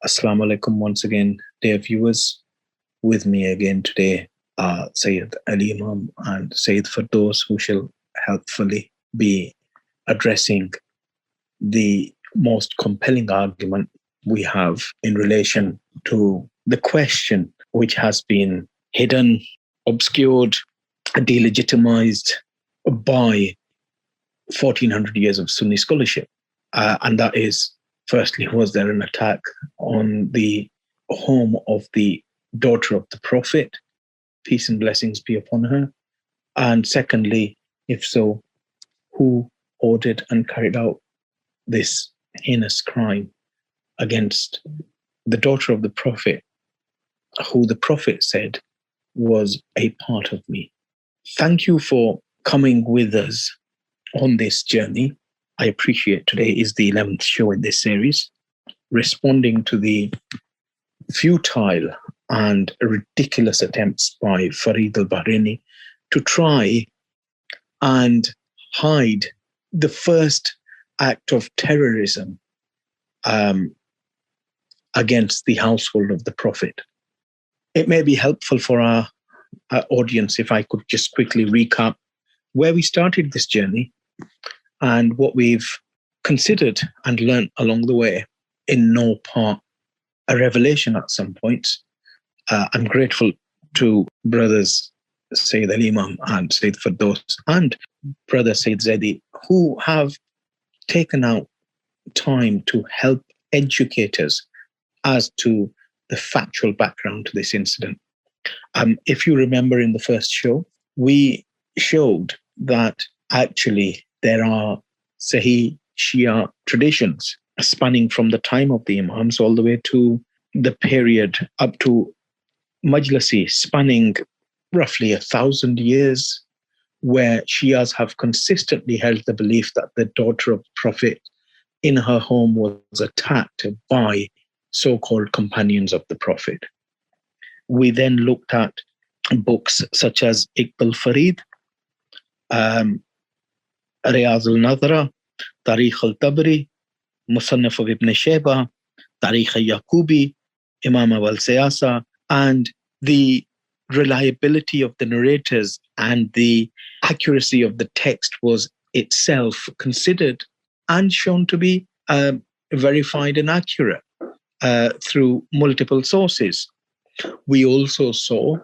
Assalamu alaikum once again, dear viewers. With me again today are Sayyid Ali Imam and Sayyid Firdaus, who shall helpfully be addressing the most compelling argument we have in relation to the question which has been hidden, obscured, delegitimized by 1400 years of Sunni scholarship. And that is, firstly, was there an attack on the home of the daughter of the Prophet? Peace and blessings be upon her. And secondly, if so, who ordered and carried out this heinous crime against the daughter of the Prophet, who the Prophet said was a part of me? Thank you for coming with us on this journey. I appreciate today is the 11th show in this series, responding to the futile and ridiculous attempts by Farid al-Bahraini to try and hide the first act of terrorism against the household of the Prophet. It may be helpful for our audience if I could just quickly recap where we started this journey and what we've considered and learnt along the way, in no part a revelation at some points. I'm grateful to brothers Sayyid Ali Imam and Sayyid Firdaus and brother Sayyid Zaidi, who have taken out time to help educate us as to the factual background to this incident. If you remember in the first show, we showed that actually there are Sahih Shia traditions spanning from the time of the Imams all the way to the period up to Majlisi, spanning roughly 1,000 years, where Shias have consistently held the belief that the daughter of the Prophet in her home was attacked by so-called companions of the Prophet. We then looked at books such as Iqbal Farid, Riyaz al-Nadra, Tarikh al-Tabri, Musannaf of Ibn Shayba, Tarikh al-Yaqubi, Imam al-Siyasa, and the reliability of the narrators and the accuracy of the text was itself considered and shown to be verified and accurate through multiple sources. We also saw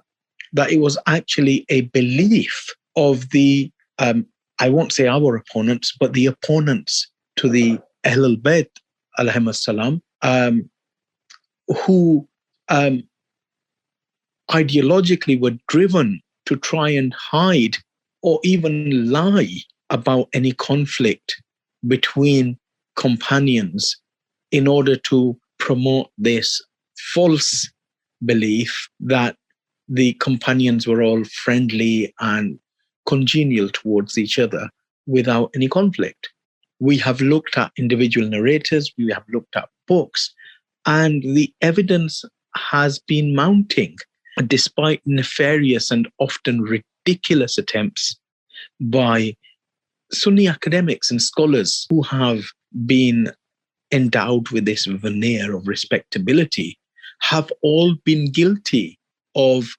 that it was actually a belief of the, I won't say our opponents, but the opponents to the Ahlul Bayt alayhim salam, who ideologically were driven to try and hide or even lie about any conflict between companions in order to promote this false belief that the companions were all friendly and congenial towards each other without any conflict. We have looked at individual narrators, we have looked at books, and the evidence has been mounting despite nefarious and often ridiculous attempts by Sunni academics and scholars who have been endowed with this veneer of respectability, have all been guilty of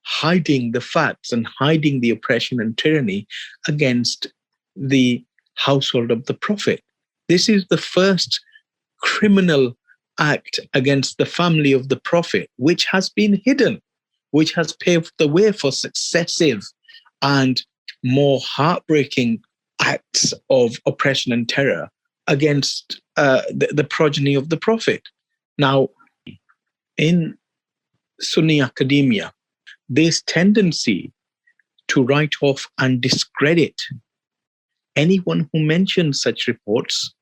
hiding the facts and hiding the oppression and tyranny against the household of the Prophet. This is the first criminal act against the family of the Prophet, which has been hidden, which has paved the way for successive and more heartbreaking acts of oppression and terror against the progeny of the Prophet. Now, in Sunni academia, this tendency to write off and discredit anyone who mentions such reports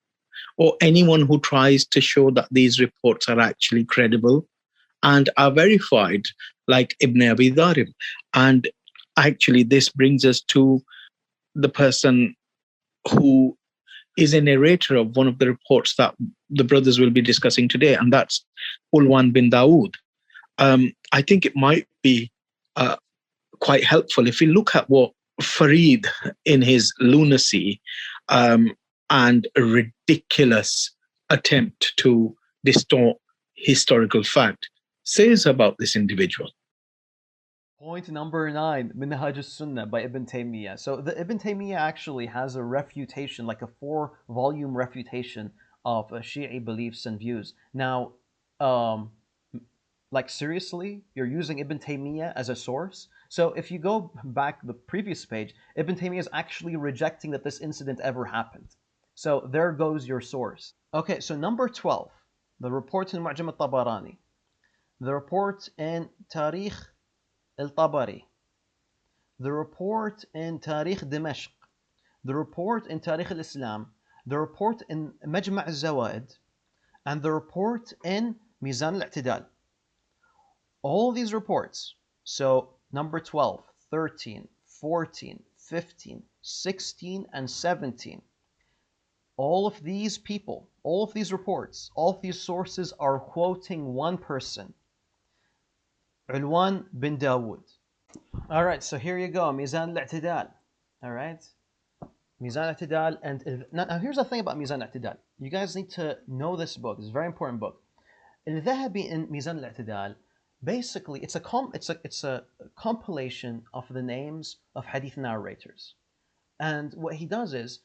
or anyone who tries to show that these reports are actually credible and are verified, like Ibn Abi Dharim. And actually, this brings us to the person who is a narrator of one of the reports that the brothers will be discussing today, and that's Ulwan ibn Dawud. I think it might be quite helpful if we look at what Farid, in his lunacy and a ridiculous attempt to distort historical fact says about this individual. Point number 9, Minhaj al-Sunnah by Ibn Taymiyyah. So the Ibn Taymiyyah actually has a refutation, like a 4-volume refutation of Shi'i beliefs and views. Now, like seriously, you're using Ibn Taymiyyah as a source? So if you go back the previous page, Ibn Taymiyyah is actually rejecting that this incident ever happened. So there goes your source. Okay, so number 12, the report in Mu'jam al-Tabarani, the report in Tarikh al-Tabari, the report in Tarikh Dimashq, the report in Tarikh al-Islam, the report in Majma' al-Zawaid, and the report in Mizan al-Itidal. All these reports, so number 12, 13, 14, 15, 16, and 17, all of these people, all of these reports, all of these sources are quoting one person, Ulwan ibn Dawud. All right, so here you go, Mizan al-I'tidal. All right, Mizan al-I'tidal. And now here's the thing about Mizan al-I'tidal. You guys need to know this book. It's a very important book. Al-Dhahabi in Mizan al-I'tidal, basically, it's a compilation of the names of hadith narrators. And what he does is,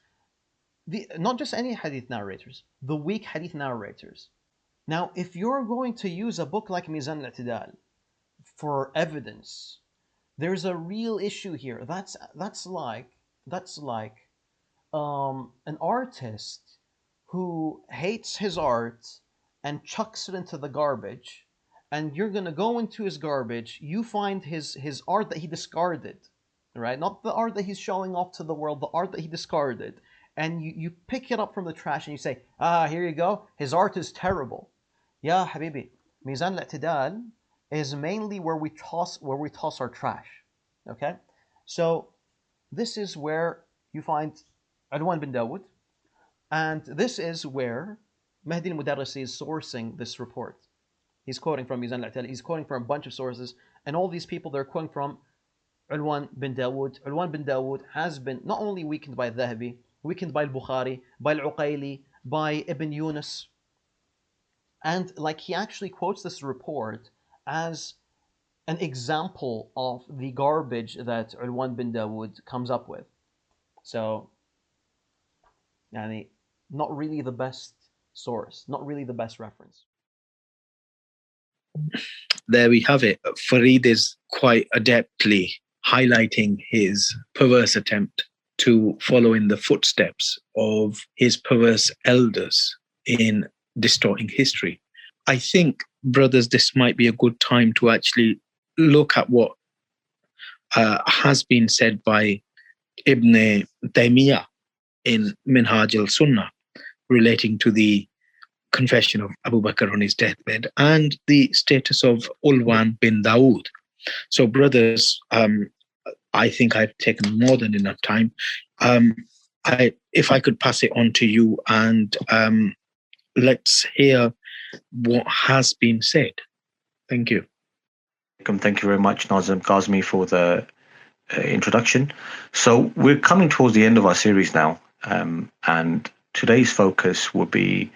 not just any hadith narrators, the weak hadith narrators. Now, if you're going to use a book like Mizan al-I'tidal for evidence, there's a real issue here. That's like an artist who hates his art and chucks it into the garbage, and you're gonna go into his garbage, you find his art that he discarded, right? Not the art that he's showing off to the world, the art that he discarded, and you pick it up from the trash and you say, here you go, his art is terrible. Ya Habibi, Mizan al-I'tidal is mainly where we toss our trash. Okay? So this is where you find Ulwan ibn Dawud, and this is where Mahdi al-Mudarrisi is sourcing this report. He's quoting from Mizan al-I'tidal, he's quoting from a bunch of sources, and all these people, they're quoting from Ulwan ibn Dawud. Ulwan ibn Dawud has been not only weakened by Dhahabi, weakened by Bukhari, by Uqayli, by Ibn Younis, and like he actually quotes this report as an example of the garbage that Ulwan bin Dawud comes up with. So, not really the best source, not really the best reference. There we have it. Farid is quite adeptly highlighting his perverse attempt to follow in the footsteps of his perverse elders in distorting history. I think, brothers, this might be a good time to actually look at what has been said by Ibn Taymiyyah in Minhaj al-Sunnah relating to the confession of Abu Bakr on his deathbed and the status of Ulwan bin Dawud. So, brothers, I think I've taken more than enough time. If I could pass it on to you, and let's hear what has been said. Thank you. Thank you very much, Nazim, Kazmi, for the introduction. So we're coming towards the end of our series now, and today's focus will be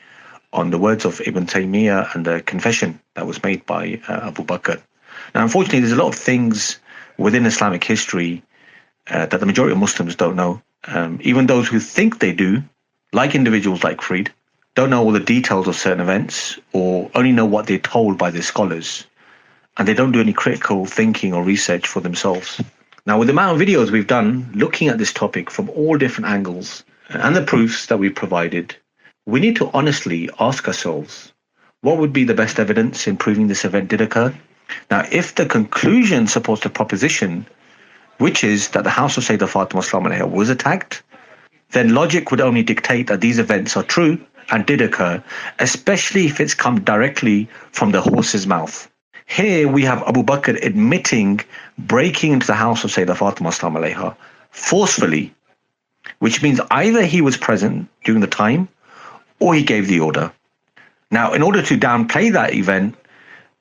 on the words of Ibn Taymiyyah and the confession that was made by Abu Bakr. Now, unfortunately, there's a lot of things within Islamic history that the majority of Muslims don't know. Even those who think they do, like individuals like Farid, don't know all the details of certain events or only know what they're told by their scholars. And they don't do any critical thinking or research for themselves. Now, with the amount of videos we've done looking at this topic from all different angles and the proofs that we've provided, we need to honestly ask ourselves, what would be the best evidence in proving this event did occur? Now, if the conclusion supports the proposition, which is that the house of Sayyidah Fatima Salam Alaiha was attacked, then logic would only dictate that these events are true and did occur, especially if it's come directly from the horse's mouth. Here we have Abu Bakr admitting breaking into the house of Sayyidah Fatima Salam Alaiha forcefully, which means either he was present during the time or he gave the order. Now, in order to downplay that event,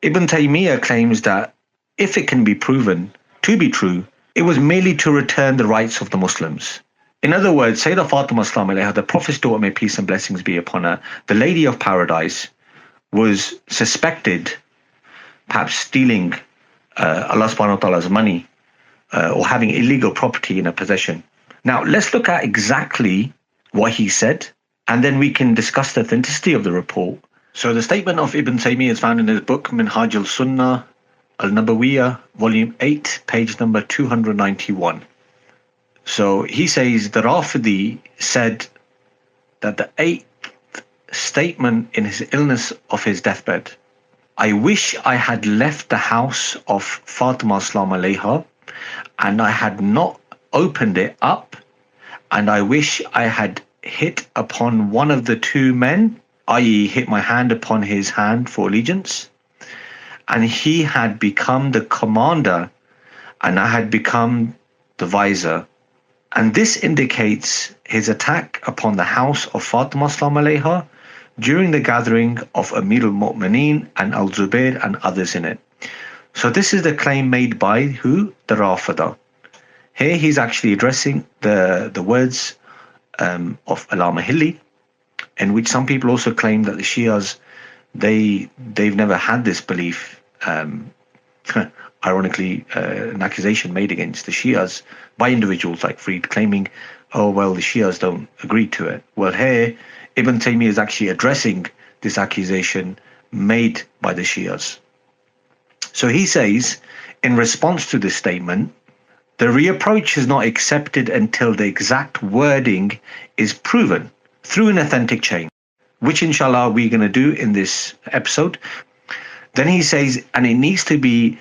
Ibn Taymiyyah claims that if it can be proven to be true, it was merely to return the rights of the Muslims. In other words, Sayyidah Fatima Salam Alaiha, the Prophet's daughter, may peace and blessings be upon her, the Lady of Paradise, was suspected perhaps stealing Allah subhanahu wa ta'ala's money or having illegal property in a possession. Now, let's look at exactly what he said, and then we can discuss the authenticity of the report. So the statement of Ibn Taymiyyah is found in his book Minhaj al-Sunnah al-Nabawiyya, volume 8, page number 291. So he says the Rafidi said that the 8th statement in his illness of his deathbed, I wish I had left the house of Fatima salam alayha and I had not opened it up, and I wish I had hit upon one of the two men, i.e. hit my hand upon his hand for allegiance, and he had become the commander and I had become the vizier. And this indicates his attack upon the house of Fatima salam alayha during the gathering of Amir al-Mu'mineen and al-Zubair and others in it. So this is the claim made by who? The Rafida. Here he's actually addressing the words of Allama Hilli, in which some people also claim that the Shias, they've never had this belief. Ironically, an accusation made against the Shias by individuals like Farid, claiming, oh, well, the Shias don't agree to it. Well, here, Ibn Taymiyyah is actually addressing this accusation made by the Shias. So he says, in response to this statement, the reapproach is not accepted until the exact wording is proven through an authentic chain, which inshallah we're going to do in this episode. Then he says, and it needs to be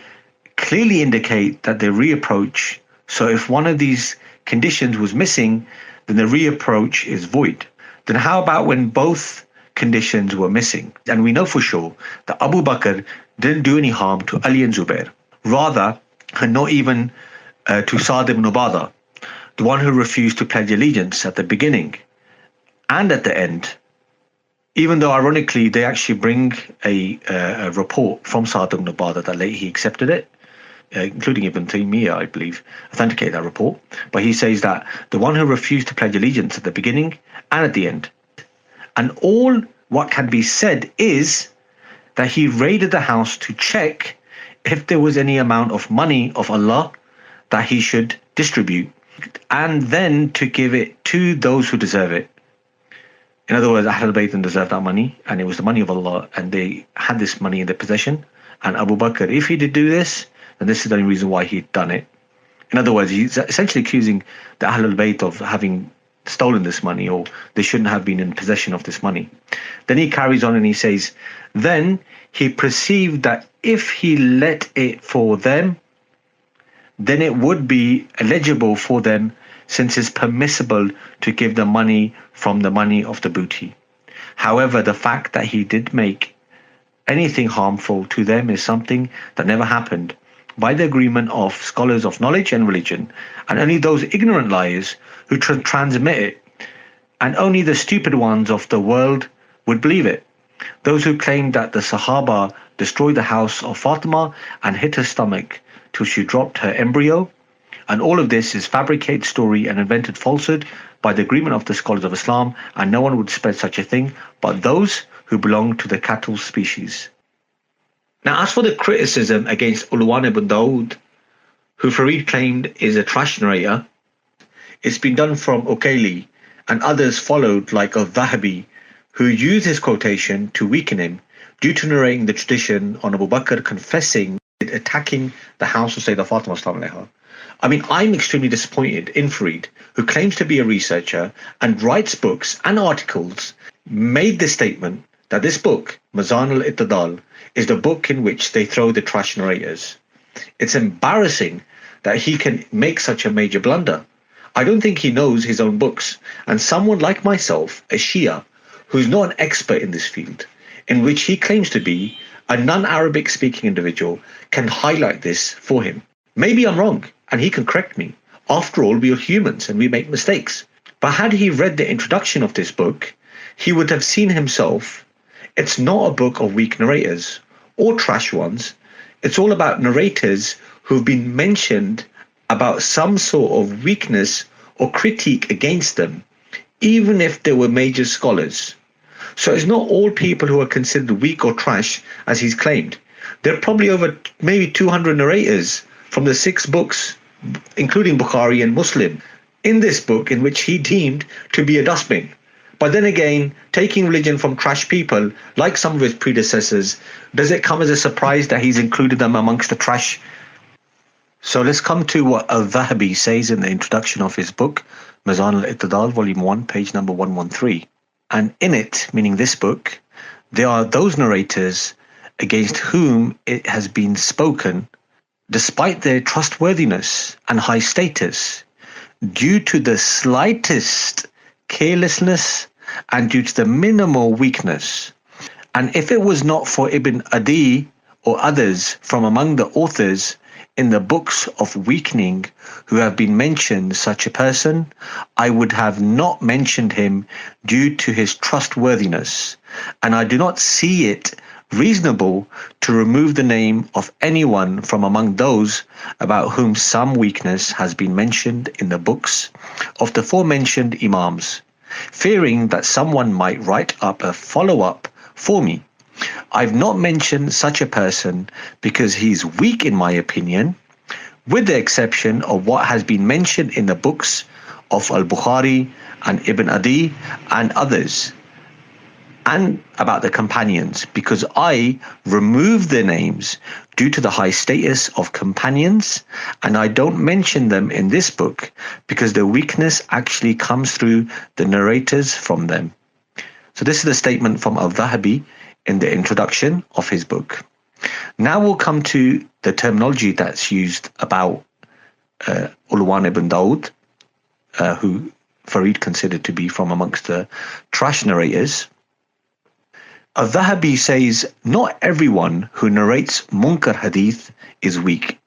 clearly indicate that the reapproach, so if one of these conditions was missing, then the reapproach is void. Then how about when both conditions were missing? And we know for sure that Abu Bakr didn't do any harm to Ali and Zubair. Rather, not even to Sa'd ibn Ubadah, the one who refused to pledge allegiance at the beginning and at the end. Even though ironically they actually bring a report from Sa'd ibn Ubadah that later he accepted it, including Ibn Taymiyyah, I believe, authenticated that report. But he says that the one who refused to pledge allegiance at the beginning and at the end. And all what can be said is that he raided the house to check if there was any amount of money of Allah that he should distribute, and then to give it to those who deserve it. In other words, Ahlul Bayt deserved that money, and it was the money of Allah, and they had this money in their possession. And Abu Bakr, if he did do this, then this is the only reason why he'd done it. In other words, he's essentially accusing the Ahlul Bayt of having stolen this money, or they shouldn't have been in possession of this money. Then he carries on and he says, then he perceived that if he let it for them, then it would be eligible for them, since it's permissible to give the money from the money of the booty. However, the fact that he did make anything harmful to them is something that never happened by the agreement of scholars of knowledge and religion, and only those ignorant liars who transmit it, and only the stupid ones of the world would believe it. Those who claim that the Sahaba destroyed the house of Fatima and hit her stomach till she dropped her embryo, and all of this is fabricated story and invented falsehood by the agreement of the scholars of Islam, and no one would spread such a thing but those who belong to the cattle species. Now, as for the criticism against Ulwan ibn Dawud, who Farid claimed is a trash narrator, it's been done from Uqayli, and others followed like Dhahabi, who used his quotation to weaken him due to narrating the tradition on Abu Bakr confessing attacking the house of Sayyidah Fatima salam alayha. I mean, I'm extremely disappointed in Farid, who claims to be a researcher and writes books and articles, made the statement that this book, Mizan al-Itidal, is the book in which they throw the trash narrators. It's embarrassing that he can make such a major blunder. I don't think he knows his own books, and someone like myself, a Shia, who's not an expert in this field, in which he claims to be a non-Arabic speaking individual, can highlight this for him. Maybe I'm wrong, and he can correct me. After all, we are humans and we make mistakes. But had he read the introduction of this book, he would have seen himself, it's not a book of weak narrators or trash ones. It's all about narrators who've been mentioned about some sort of weakness or critique against them, even if they were major scholars. So it's not all people who are considered weak or trash, as he's claimed. There are probably over maybe 200 narrators from the 6 books, including Bukhari and Muslim, in this book in which he deemed to be a dustbin. But then again, taking religion from trash people, like some of his predecessors, does it come as a surprise that he's included them amongst the trash? So let's come to what Al-Dhahabi says in the introduction of his book, Mizan Al-Itidal, Volume 1, page number 113. And in it, meaning this book, there are those narrators against whom it has been spoken, despite their trustworthiness and high status, due to the slightest carelessness and due to the minimal weakness. And if it was not for Ibn Adi or others from among the authors in the books of weakening who have been mentioned such a person, I would have not mentioned him due to his trustworthiness. And I do not see it reasonable to remove the name of anyone from among those about whom some weakness has been mentioned in the books of the forementioned Imams, fearing that someone might write up a follow-up for me. I've not mentioned such a person because he's weak in my opinion, with the exception of what has been mentioned in the books of Al-Bukhari and Ibn Adi and others, and about the companions, because I remove their names due to the high status of companions, and I don't mention them in this book because their weakness actually comes through the narrators from them. So this is a statement from Al-Dhahabi in the introduction of his book. Now we'll come to the terminology that's used about Ulwan ibn Dawud, who Farid considered to be from amongst the trash narrators. Al-Dhahabi says, not everyone who narrates Munkar Hadith is weak.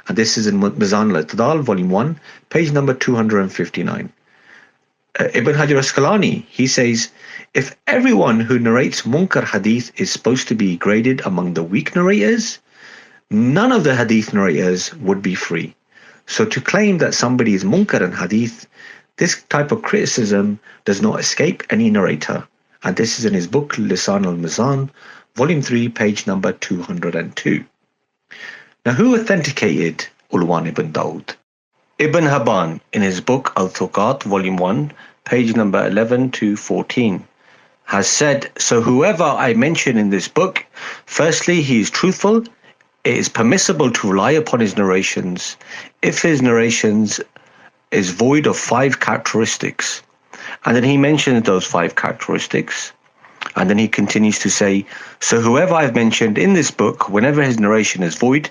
And this is in Mizan al-Itidal, Volume 1, page number 259. Ibn Hajar Asqalani, he says, if everyone who narrates Munkar Hadith is supposed to be graded among the weak narrators, none of the Hadith narrators would be free. So to claim that somebody is Munkar in Hadith, this type of criticism does not escape any narrator. And this is in his book, Lisan al-Mizan, Volume 3, page number 202. Now, who authenticated Ulwan ibn Dawud? Ibn Hibban, in his book Al-Thuqat, Volume 1, page number 11 to 14, has said, so whoever I mention in this book, firstly, he is truthful. It is permissible to rely upon his narrations if his narrations is void of 5 characteristics. And then he mentions those 5 characteristics. And then he continues to say, so whoever I've mentioned in this book, whenever his narration is void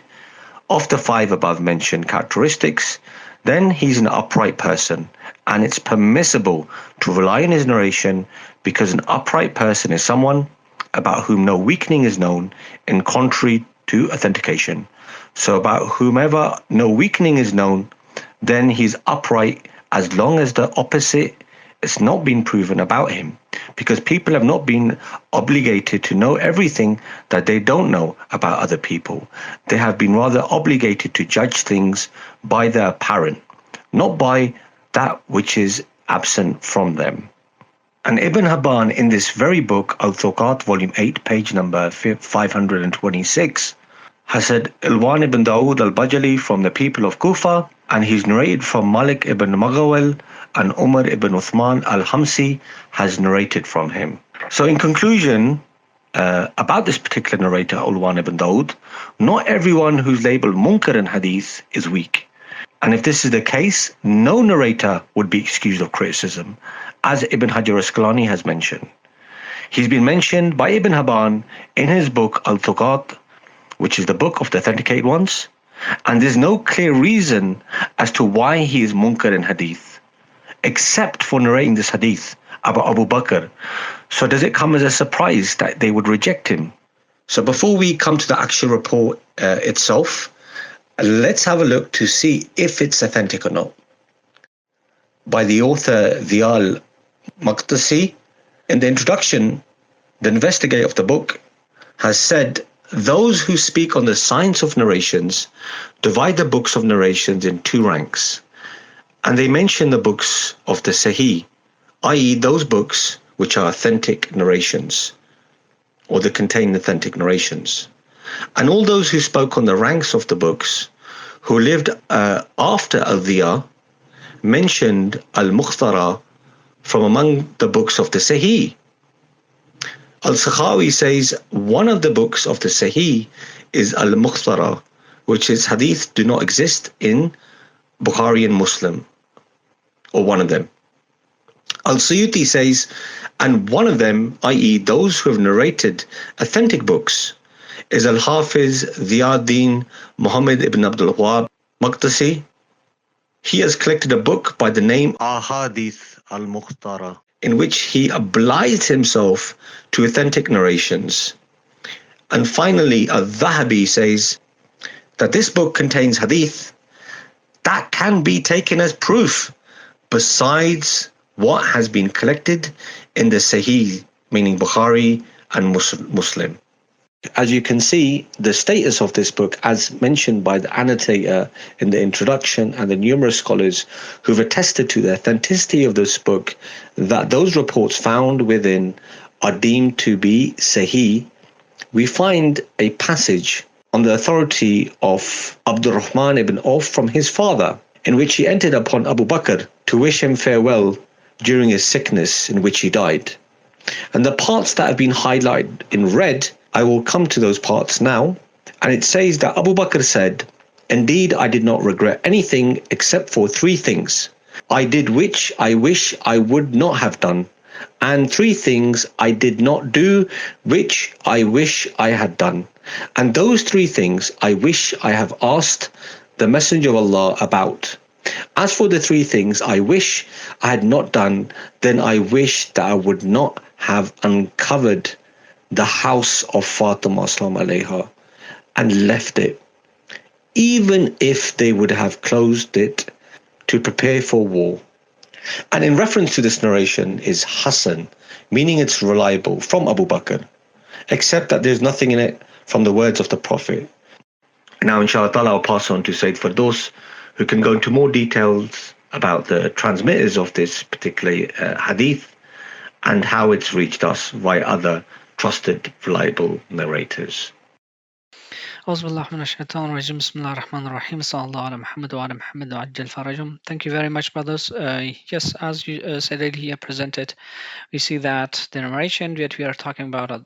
of the 5 above mentioned characteristics, then he's an upright person. And it's permissible to rely on his narration because an upright person is someone about whom no weakening is known, in contrary to authentication. So about whomever no weakening is known, then he's upright as long as the opposite it's not been proven about him, because people have not been obligated to know everything that they don't know about other people. They have been rather obligated to judge things by the apparent, not by that which is absent from them. And Ibn Hibban, in this very book, Al-Thuqat, Volume 8, page number 526, has said, Ulwan ibn Dawud al-Bajali from the people of Kufa, and he's narrated from Malik ibn Maghawal, and Umar ibn Uthman al-Hamsi has narrated from him. So in conclusion, about this particular narrator, Ulwan ibn Dawud, not everyone who's labeled Munkar in Hadith is weak. And if this is the case, no narrator would be excused of criticism, as Ibn Hajar Asqalani has mentioned. He's been mentioned by Ibn Hibban in his book Al-Thuqat, which is the book of the authenticated ones, and there's no clear reason as to why he is Munkar in Hadith, except for narrating this Hadith about Abu Bakr. So does it come as a surprise that they would reject him? So before we come to the actual report itself, let's have a look to see if it's authentic or not. By the author Diyal Maqdisi, in the introduction, the investigator of the book has said, those who speak on the science of narrations divide the books of narrations in 2 ranks. And they mention the books of the Sahih, i.e. those books which are authentic narrations, or that contain authentic narrations. And all those who spoke on the ranks of the books, who lived after Al-Dhiya, mentioned Al-Mukhtara from among the books of the Sahih. Al-Sakhawi says one of the books of the Sahih is Al-Mukhtara, which is Hadith do not exist in Bukhari and Muslim, or one of them. Al-Suyuti says, and one of them, i.e. those who have narrated authentic books, is Al-Hafiz Ziauddin Muhammad ibn Abdul Wahab Maqdisi. He has collected a book by the name Ahadith al-Mukhtara, in which he obliged himself to authentic narrations. And finally, Al-Dhahabi says that this book contains hadith that can be taken as proof, besides what has been collected in the Sahih, meaning Bukhari and Muslim. As you can see, the status of this book, as mentioned by the annotator in the introduction and the numerous scholars who've attested to the authenticity of this book, that those reports found within are deemed to be Sahih, we find a passage on the authority of Abdurrahman ibn Auf from his father, in which he entered upon Abu Bakr to wish him farewell during his sickness in which he died. And the parts that have been highlighted in red, I will come to those parts now. And it says that Abu Bakr said, indeed, I did not regret anything except for three things. I did which I wish I would not have done, and three things I did not do which I wish I had done. And those three things I wish I have asked the Messenger of Allah about. As for the three things I wish I had not done, then I wish that I would not have uncovered the house of Fatima salam alayha and left it, even if they would have closed it to prepare for war. And in reference to this narration is Hassan, meaning it's reliable, from Abu Bakr, except that there's nothing in it from the words of the Prophet. Now, inshallah ta'ala, I'll pass on to Sayyid Firdaus, who can go into more details about the transmitters of this particular hadith and how it's reached us via other trusted, reliable narrators. أعوذ بالله من الشيطان الرجيم بسم الله الرحمن الرحيم صلى الله على محمد وعلى محمد وعجل فرجهم. Thank you very much, brothers. Yes, as you said here presented, we see that the narration that we are talking about,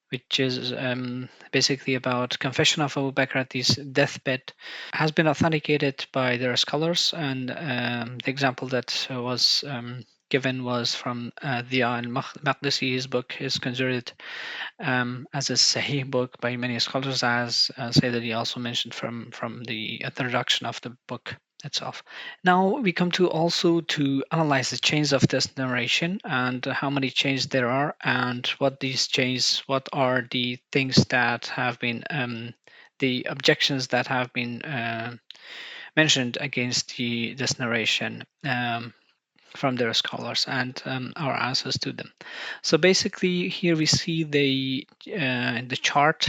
which is basically about confession of Abu Bakr at his deathbed, has been authenticated by their scholars, and the example that was given was from Dhiya al-Maqdisi. His book is considered as a Sahih book by many scholars, as Sayyidi also mentioned from the introduction of the book itself. Now we come to also to analyze the chains of this narration and how many chains there are, and what these chains, what are the things that have been the objections that have been mentioned against this narration from their scholars, and our answers to them. So basically here we see the chart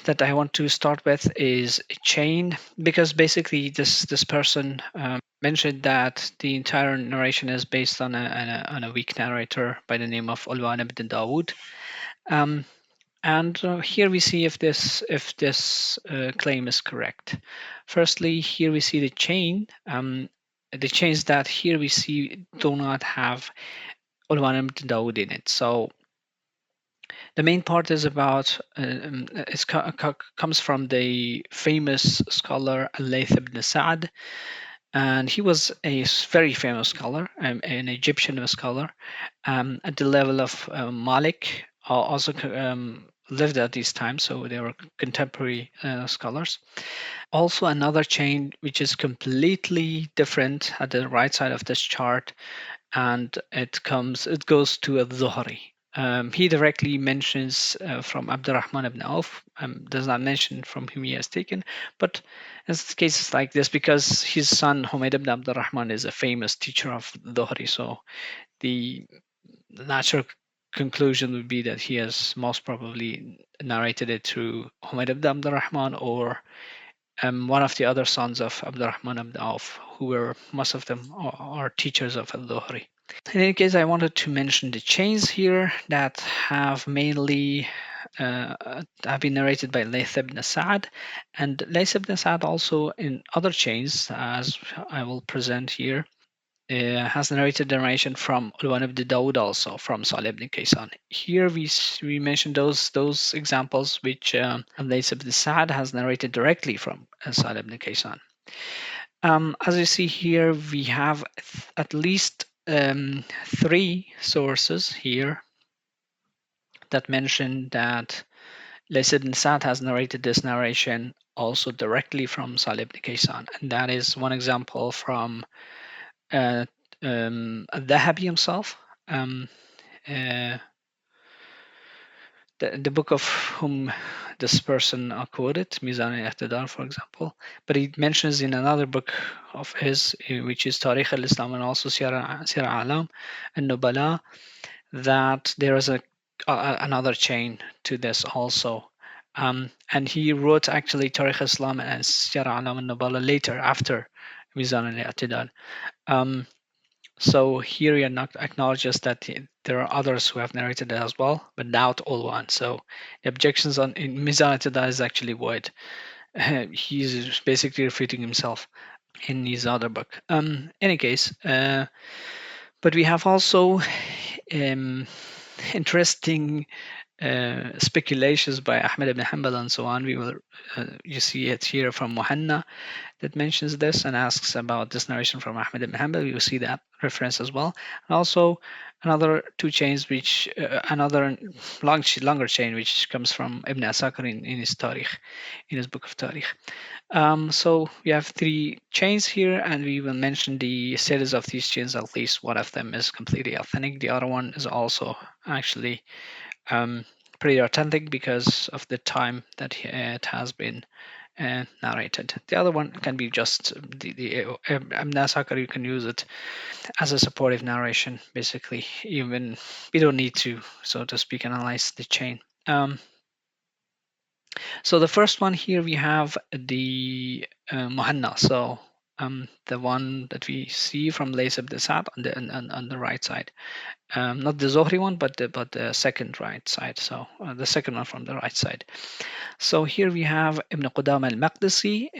that I want to start with is a chain, because basically this person mentioned that the entire narration is based on a weak narrator by the name of Ulwan ibn Dawud. And here we see if this claim is correct. Firstly, here we see the chain. The chains that here we see do not have Ulwan ibn Dawud in it. So the main part is about comes from the famous scholar Al-Layth ibn Sa'd, and he was a very famous scholar, an Egyptian scholar, at the level of Malik, also lived at this time, so they were contemporary scholars. Also another chain which is completely different at the right side of this chart, and it goes to Al-Zuhri. He directly mentions from Abdurrahman ibn Auf, does not mention from whom he has taken, but in cases like this, because his son Humayd ibn Abdurrahman is a famous teacher of Dhuhri, so the natural conclusion would be that he has most probably narrated it through Humayd ibn Abdurrahman or one of the other sons of Abdurrahman ibn Auf, who were most of them are teachers of al-Dhuhri. In any case, I wanted to mention the chains here that have mainly have been narrated by Layth ibn Sa'd, and Layth ibn Sa'd also in other chains, as I will present here, has narrated the narration from Ulwan ibn Dawud, also from Salih ibn Kaysan. Here we mentioned those examples which Layth ibn Sa'd has narrated directly from Salih ibn Kaysan. As you see here, we have at least 3 sources here that mention that Layth ibn Sa'd has narrated this narration also directly from Salih ibn Kaysan, and that is one example from Dhahabi himself. The book of whom this person quoted, Mizan al-Itidal, for example, but he mentions in another book of his, which is Tarikh al-Islam and also Sir Alam and Nubala, that there is another chain to this also. And he wrote actually Tarikh al-Islam and Sir Alam and Nubala later, after Mizan al-Itidal. So here he acknowledges that there are others who have narrated it as well, but not all one. So the objections in Mizan al-Itidal is actually void. He's basically refuting himself in his other book. Any case, but we have also interesting speculations by Ahmed ibn Hanbal and so on. We will, you see it here from Muhanna that mentions this and asks about this narration from Ahmed ibn Hanbal. We will see that reference as well. And also another 2 chains, which another longer chain, which comes from Ibn Asakir in his Tarikh, in his book of Tarikh. So we have 3 chains here, and we will mention the status of these chains. At least one of them is completely authentic. The other one is also actually pretty authentic because of the time that it has been narrated. The other one can be just the Ibn Asakir. You can use it as a supportive narration, basically. Even we don't need to, so to speak, analyze the chain. So the first one here, we have the Muhanna. So the one that we see from Layth ibn Sa'd on the right side. Not the Zohri one, but the second right side. So the second one from the right side. So here we have Ibn Qudama al-Maqdisi.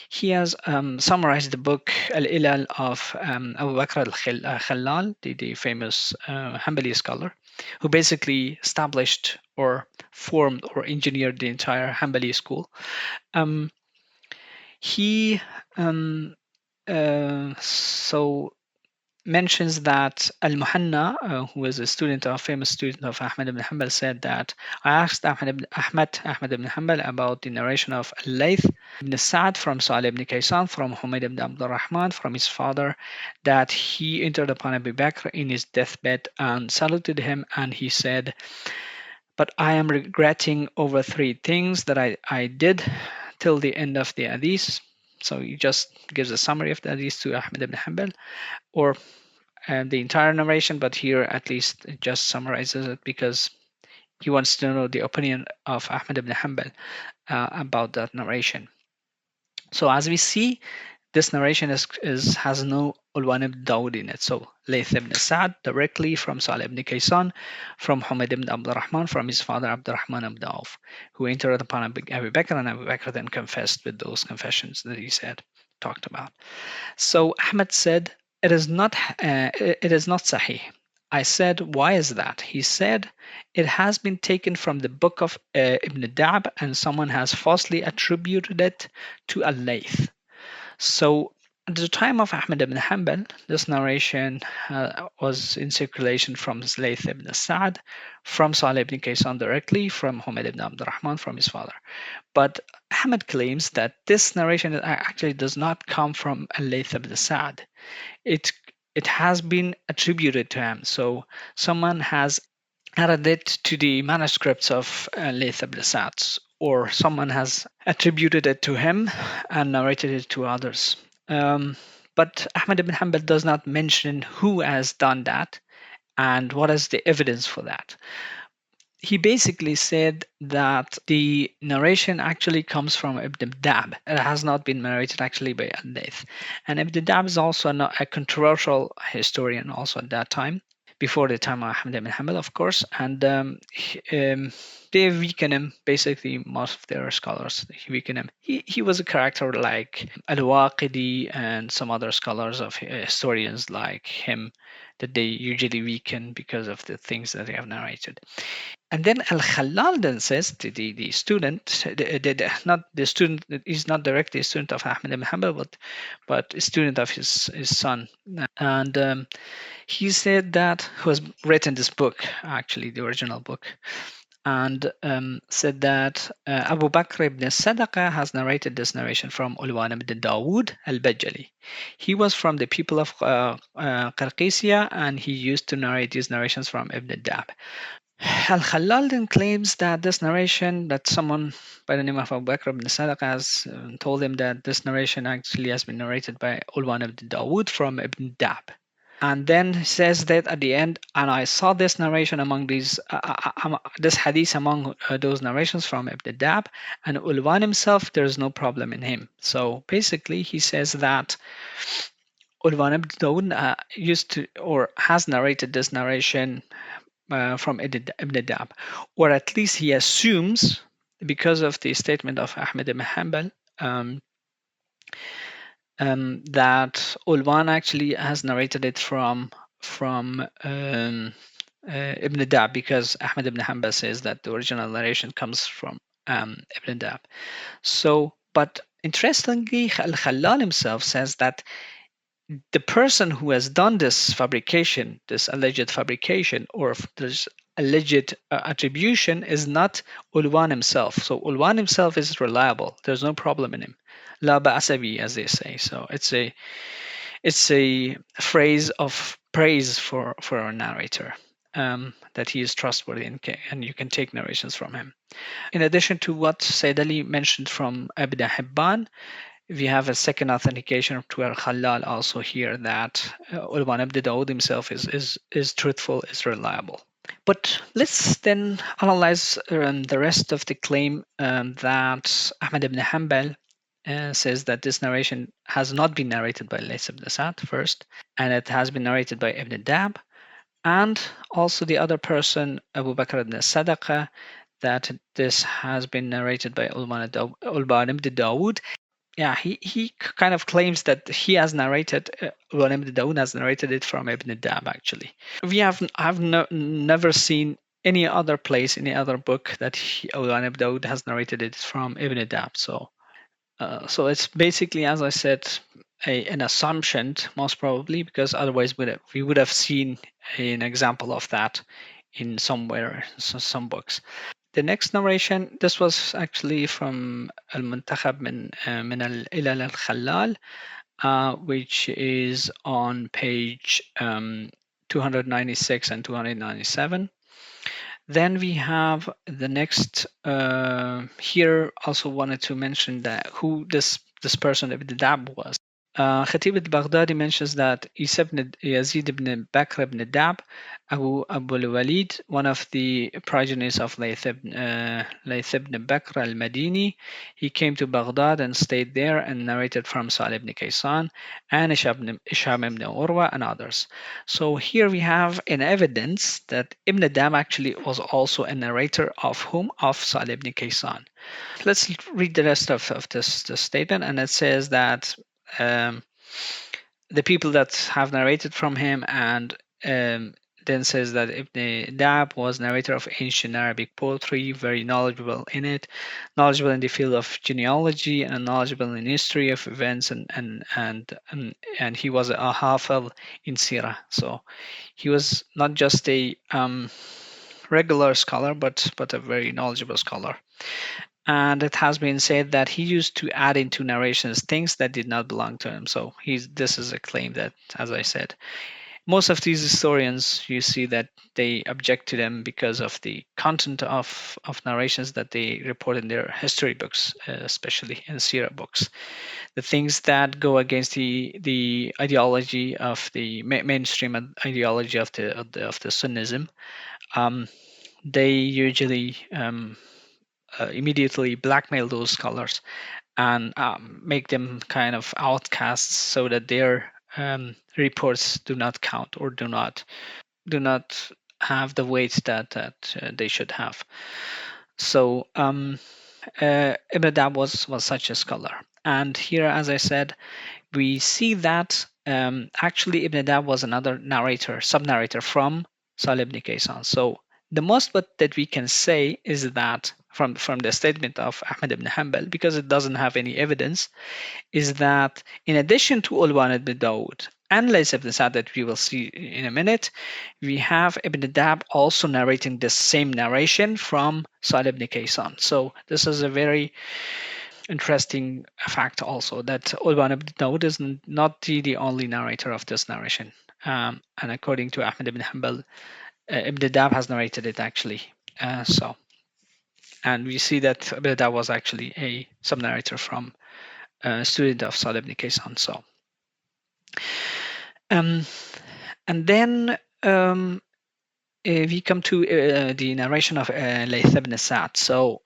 He has summarized the book Al-Ilal of Abu Bakr al-Khallal, the famous Hanbali scholar, who basically established or formed or engineered the entire Hanbali school. He so mentions that Al-Muhanna, who was a famous student of Ahmad ibn Hanbal, said that I asked Ahmad ibn Hanbal about the narration of Al-Layth ibn Sa'd from Salih ibn Kaysan, from Humayd ibn Abdul Rahman, from his father, that he entered upon Abu Bakr in his deathbed and saluted him, and he said, but I am regretting over 3 things that I did till the end of the Hadith. So he just gives a summary of the Hadith to Ahmad ibn Hanbal, or the entire narration, but here at least it just summarizes it because he wants to know the opinion of Ahmad ibn Hanbal about that narration. So as we see, this narration has no Ulwan ibn Dawud in it. So Layth ibn Sa'd directly from Salih ibn Kaysan, from Humayd ibn Abdul Rahman, from his father Abdurrahman ibn Auf, who entered upon Abu Bakr, and Abu Bakr then confessed with those confessions that he talked about. So Ahmad said, it is not Sahih. I said, why is that? He said, it has been taken from the book of Ibn Da'b, and someone has falsely attributed it to Al-Layth. So at the time of Ahmad ibn Hanbal, this narration was in circulation from Layth ibn Sa'd, from Salih ibn Kaysan directly, from Humayd ibn Abdul Rahman, from his father. But Ahmad claims that this narration actually does not come from Layth ibn Sa'd. It has been attributed to him. So someone has added it to the manuscripts of Layth ibn Sa'd, or someone has attributed it to him and narrated it to others. But Ahmad ibn Hanbal does not mention who has done that and what is the evidence for that. he basically said that the narration actually comes from Ibn Dab. It has not been narrated actually by Al-Layth. And Ibn Dab is also a controversial historian also at that time, before the time of Ahmad ibn Hanbal, of course. And they weaken him, basically most of their scholars weaken him. He was a character like Al-Waqidi and some other scholars of historians like him that they usually weaken because of the things that they have narrated. And then Al-Khalal then says the student, not the student, is not directly a student of Ahmad ibn Hanbal, but a student of his son. And he said that, who has written this book, actually the original book, and said that Abu Bakr ibn Sadaqa has narrated this narration from Ulwan ibn Dawud al-Bajali. He was from the people of Qarqisiyah, and he used to narrate these narrations from Ibn Dab. Al-Khalal then claims that this narration, that someone by the name of Abu Bakr ibn Sadaqa has told him that this narration actually has been narrated by Ulwan ibn Dawud from Ibn Dab. And then he says that at the end, and I saw this narration among these, this hadith among those narrations from Ibn Dab, and Ulwan himself, there's no problem in him. So basically, he says that Ulwan ibn Dawud used to, or has narrated this narration from Ibn Dab, or at least he assumes, because of the statement of Ahmad ibn Hanbal, that Ulwan actually has narrated it from Ibn Dab, because Ahmad ibn Hanbal says that the original narration comes from Ibn Dab. So, but interestingly, Al-Khalal himself says that the person who has done this fabrication, this alleged fabrication, or this alleged attribution, is not Ulwan himself. So Ulwan himself is reliable. There's no problem in him. La ba'asabi, as they say. So it's a phrase of praise for a narrator, that he is trustworthy and you can take narrations from him. In addition to what Sayyid Ali mentioned from Ibn Hibban, we have a second authentication to Al-Khalal also here, that Ulwan ibn Dawud himself is truthful, is reliable. But let's then analyze the rest of the claim, that Ahmad ibn Hanbal says that this narration has not been narrated by Lays ibn Sa'd first, and it has been narrated by Ibn Dab, and also the other person, Abu Bakr ibn Sadaqa, that this has been narrated by Ulwan ibn Dawud. Yeah, he kind of claims that he has narrated, Ulwan ibn Dawud has narrated it from Ibn Dab, actually. I've never seen any other place, any other book that Ulwan ibn Dawud has narrated it from Ibn Dab. So it's basically, as I said, an assumption, most probably, because otherwise we would have seen an example of that in somewhere, some books. The next narration, this was actually from Al-Muntakhab min Al-Ilal Al-Khalal, which is on page 296 and 297. Then we have the next, here also wanted to mention that who this person Ibn Dab was. Khatib al-Baghdadi mentions that Isa ibn Yazid ibn Bakr ibn Dab, Abu al-Walid, one of the progenies of Layth ibn Bakr al-Madini, he came to Baghdad and stayed there and narrated from Salih ibn Kaysan and Isham ibn Urwa and others. So here we have an evidence that Ibn Dab actually was also a narrator of whom? Of Salih ibn Kaysan. Let's read the rest of this statement, and it says that the people that have narrated from him, and then says that Ibn Dab was narrator of ancient Arabic poetry, very knowledgeable in it, knowledgeable in the field of genealogy, and knowledgeable in history of events, and he was a hafal in Sirah. So he was not just a regular scholar, but a very knowledgeable scholar. And it has been said that he used to add into narrations things that did not belong to him. So this is a claim that, as I said, most of these historians, you see that they object to them because of the content of narrations that they report in their history books, especially in Sirah books. The things that go against the ideology of the mainstream ideology of the Sunnism. they usually immediately blackmail those scholars and make them kind of outcasts so that their reports do not count or do not have the weight that they should have. So Ibn Dab was such a scholar, and here, as I said, we see that actually Ibn Dab was another narrator, sub-narrator from Salih ibn Kaysan. So the most that we can say is that from the statement of Ahmad ibn Hanbal, because it doesn't have any evidence, is that in addition to Ulwan ibn Dawud and Lays ibn Sa'd that we will see in a minute, we have Ibn Dab also narrating the same narration from Salih ibn Kaysan. So this is a very interesting fact also that Ulwan ibn Dawud is not the only narrator of this narration. And according to Ahmad ibn Hanbal, Ibn Dab has narrated it actually. And we see that Ibn Dab was actually a sub-narrator from a student of Salih ibn Kaysan. So, and then we come to the narration of Layth ibn Sa'd. So,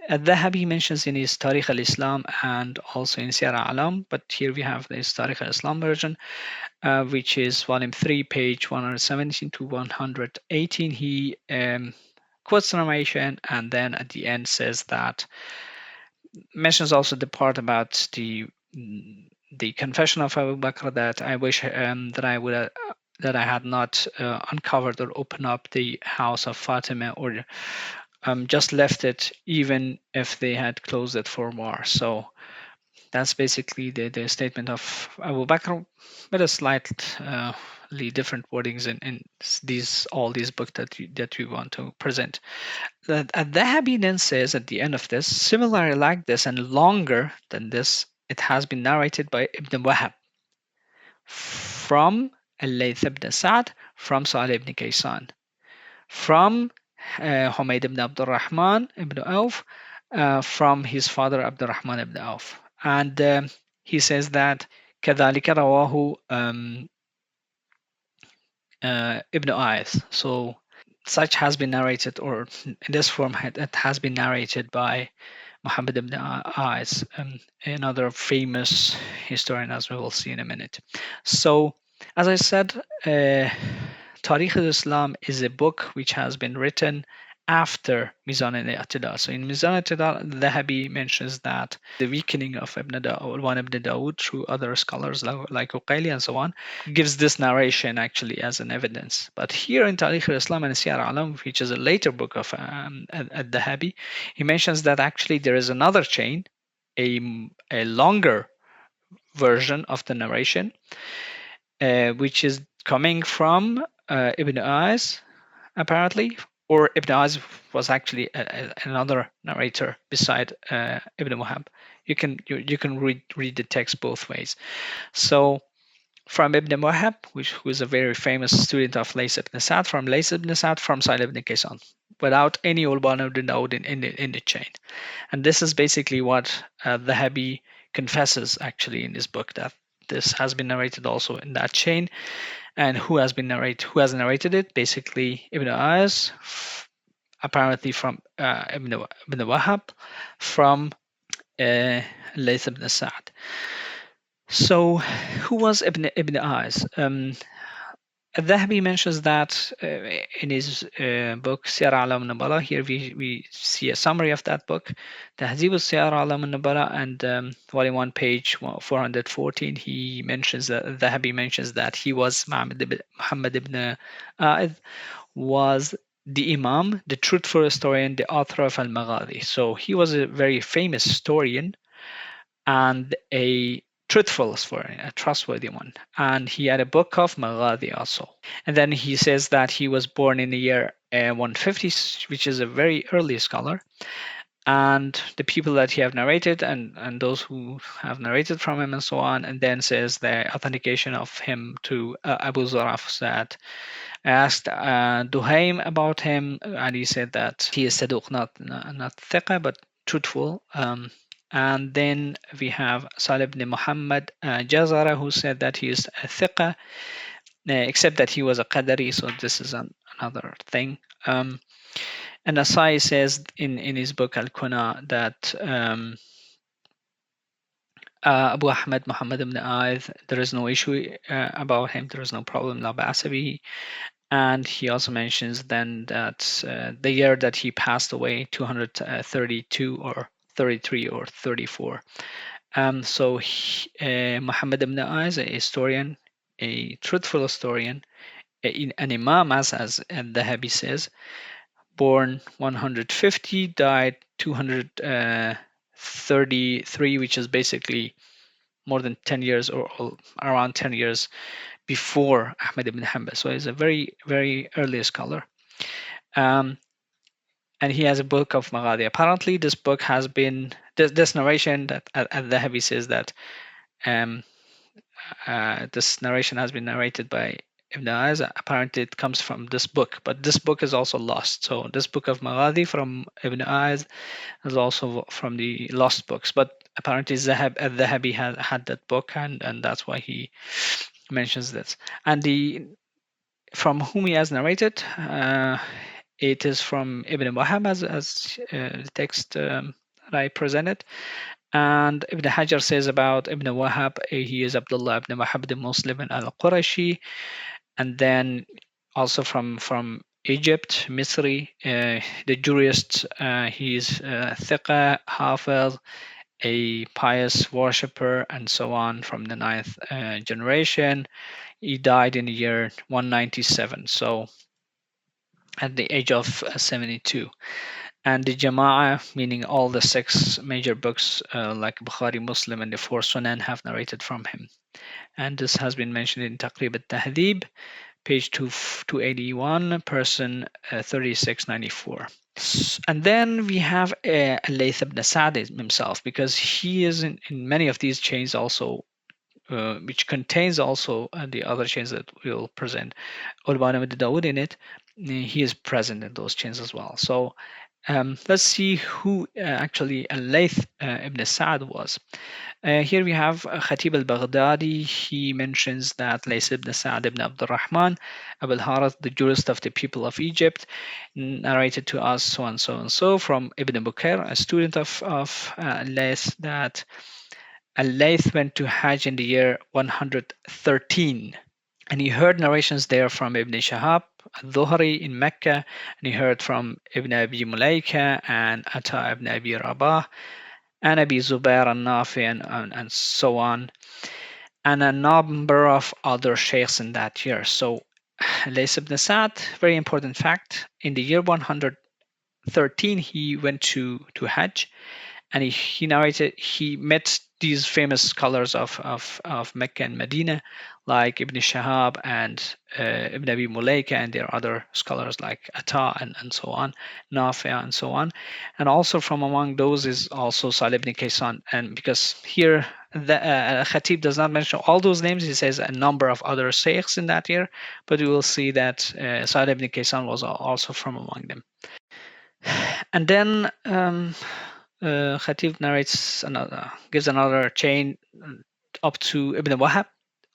Dhahabi mentions in his Tarikh al-Islam and also in Siyar al-Alam, but here we have this Tarikh al-Islam version, which is volume 3, page 117 to 118. He quotes the narration and then at the end says that, mentions also the part about the confession of Abu Bakr that I wish that I had not uncovered or opened up the house of Fatima or just left it even if they had closed it for more. So that's basically the statement of Abu Bakr, but a slightly different wordings in all these books that we want to present. Dhahabi then says at the end of this, similarly like this and longer than this, it has been narrated by Ibn Wahab from Al-Layth ibn Sa'd, from Salih ibn Kaysan, from Humayd ibn Abdul Rahman ibn Auf, from his father Abdul Rahman ibn Auf. And he says that كذلك رواه Ibn Ayth. So such has been narrated, or in this form it has been narrated by Muhammad ibn Ayth, another famous historian, as we will see in a minute. So, as I said, Tarikh al-Islam is a book which has been written after Mizan and Itidal. So in Mizan and Itidal, Dhahabi mentions that the weakening of Ulwan ibn Dawud through other scholars like Uqayli and so on gives this narration actually as an evidence. But here in Tarikh al-Islam and Siyar al-Alam, which is a later book of Dhahabi, he mentions that actually there is another chain, a longer version of the narration, which is coming from Ibn Ayz, apparently, or Ibn Ayz was actually another narrator beside Ibn Wahab. You can read the text both ways. So from Ibn Wahab, who is a very famous student of Lays ibn Sa'd, from Lays ibn Sa'd, from Salih ibn Kaysan, without any Ulwan ibn Dawud in the chain. And this is basically what Dhahabi confesses actually in his book, that this has been narrated also in that chain. And who has narrated it? Basically Ibn Ayz, apparently from Ibn Wahab, from Layth ibn Sa'd. So who was Ibn Ayz? Dhahabi mentions that in his book Siyar Alam Nubala. Here we see a summary of that book, Tahzib Siyar Alam Nubala, and volume 1, page 414. He mentions that Dhahabi mentions that he was Muhammad ibn A'id, was the Imam, the truthful historian, the author of Al-Maghadi. So he was a very famous historian and a truthful historian, a trustworthy one. And he had a book of Maghadi also. And then he says that he was born in the year 150, which is a very early scholar. And the people that he have narrated and those who have narrated from him and so on, and then says the authentication of him to Abu Zaraf, that asked Duhaim about him, and he said that he is saduq, not thiqa, but truthful. And then we have Salih ibn Muhammad Jazara, who said that he is a thiqa. except that he was a Qadari, so this is another thing. And Asai says in his book Al-Kuna that Abu Ahmad Muhammad ibn Aith, there is no issue about him, there is no problem, la ba'asa bihi. And he also mentions then that the year that he passed away, 232 or 33 or 34. So Muhammad ibn Aith, a historian, a truthful historian, an imam, as Dhahabi says, born 150, died 233, which is basically more than 10 years or around 10 years before Ahmad ibn Hanbal. So he's a very, very early scholar. And he has a book of Maghadi. Apparently, this book has been, this narration that Al-Dhahabi says that this narration has been narrated by Ibn Az. Apparently, it comes from this book, but this book is also lost. So this book of Maghadi from Ibn Az is also from the lost books. But apparently, Al-Dhahabi had that book, and that's why he mentions this. And from whom he has narrated, it is from Ibn Wahab, as the text that I presented. And Ibn Hajar says about Ibn Wahab, he is Abdullah ibn Wahab the Muslim al-Qurashi. And then also from Egypt, Misri, the jurist, he is Thiqa, Hafiz, a pious worshipper, and so on, from the 9th generation. He died in the year 197, so at the age of 72. And the Jama'ah, meaning all the 6 major books like Bukhari, Muslim, and the 4 Sunan, have narrated from him. And this has been mentioned in Taqrib al-Tahdhib, page 281, person 3694. And then we have Al-Layth ibn Sa'd himself, because he is in many of these chains also, which contains also the other chains that we'll present, Ulwan ibn Dawud in it. He is present in those chains as well. So let's see who actually Al-Layth ibn Sa'd was. Here we have Khatib al-Baghdadi. He mentions that Layth ibn Sa'd ibn Abdurrahman Abu al-Harith, the jurist of the people of Egypt, narrated to us so and so and so from Ibn Bukhair, a student of Layth, that Al-Layth went to Hajj in the year 113. And he heard narrations there from Ibn Shahab al-Dhuhri in Mecca, and he heard from Ibn Abi Mulaika and Ata ibn Abi Rabah and Abi Zubair al-Nafi and so on, and a number of other sheikhs in that year. So Layth ibn Sa'd, very important fact, in the year 113 he went to Hajj, and he narrated he met these famous scholars of Mecca and Medina, like Ibn Shahab and Ibn Abi Mulaika, and there are other scholars like Ata and so on, Nafi and so on. And also from among those is also Salih ibn Kaysan. And because here the Khatib does not mention all those names, he says a number of other sheikhs in that year, but we will see that Salih ibn Kaysan was also from among them. And then Khatib narrates gives another chain up to Ibn Wahab,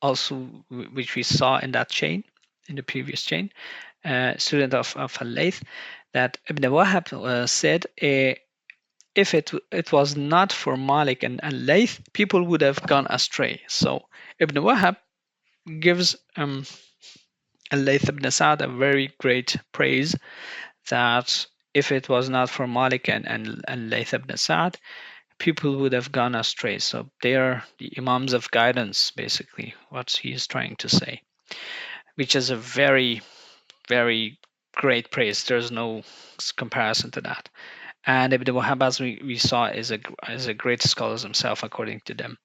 also which we saw in that chain, in the previous chain, student of Al-Layth, that Ibn Wahab said, if it was not for Malik and Al-Layth, people would have gone astray. So Ibn Wahab gives Al-Layth ibn Sa'd a very great praise, that if it was not for Malik and Layth ibn Sa'd, people would have gone astray. So they are the imams of guidance, basically, what he is trying to say, which is a very, very great praise. There's no comparison to that. And Ibn Wahab, as we saw, is a great scholar himself, according to them.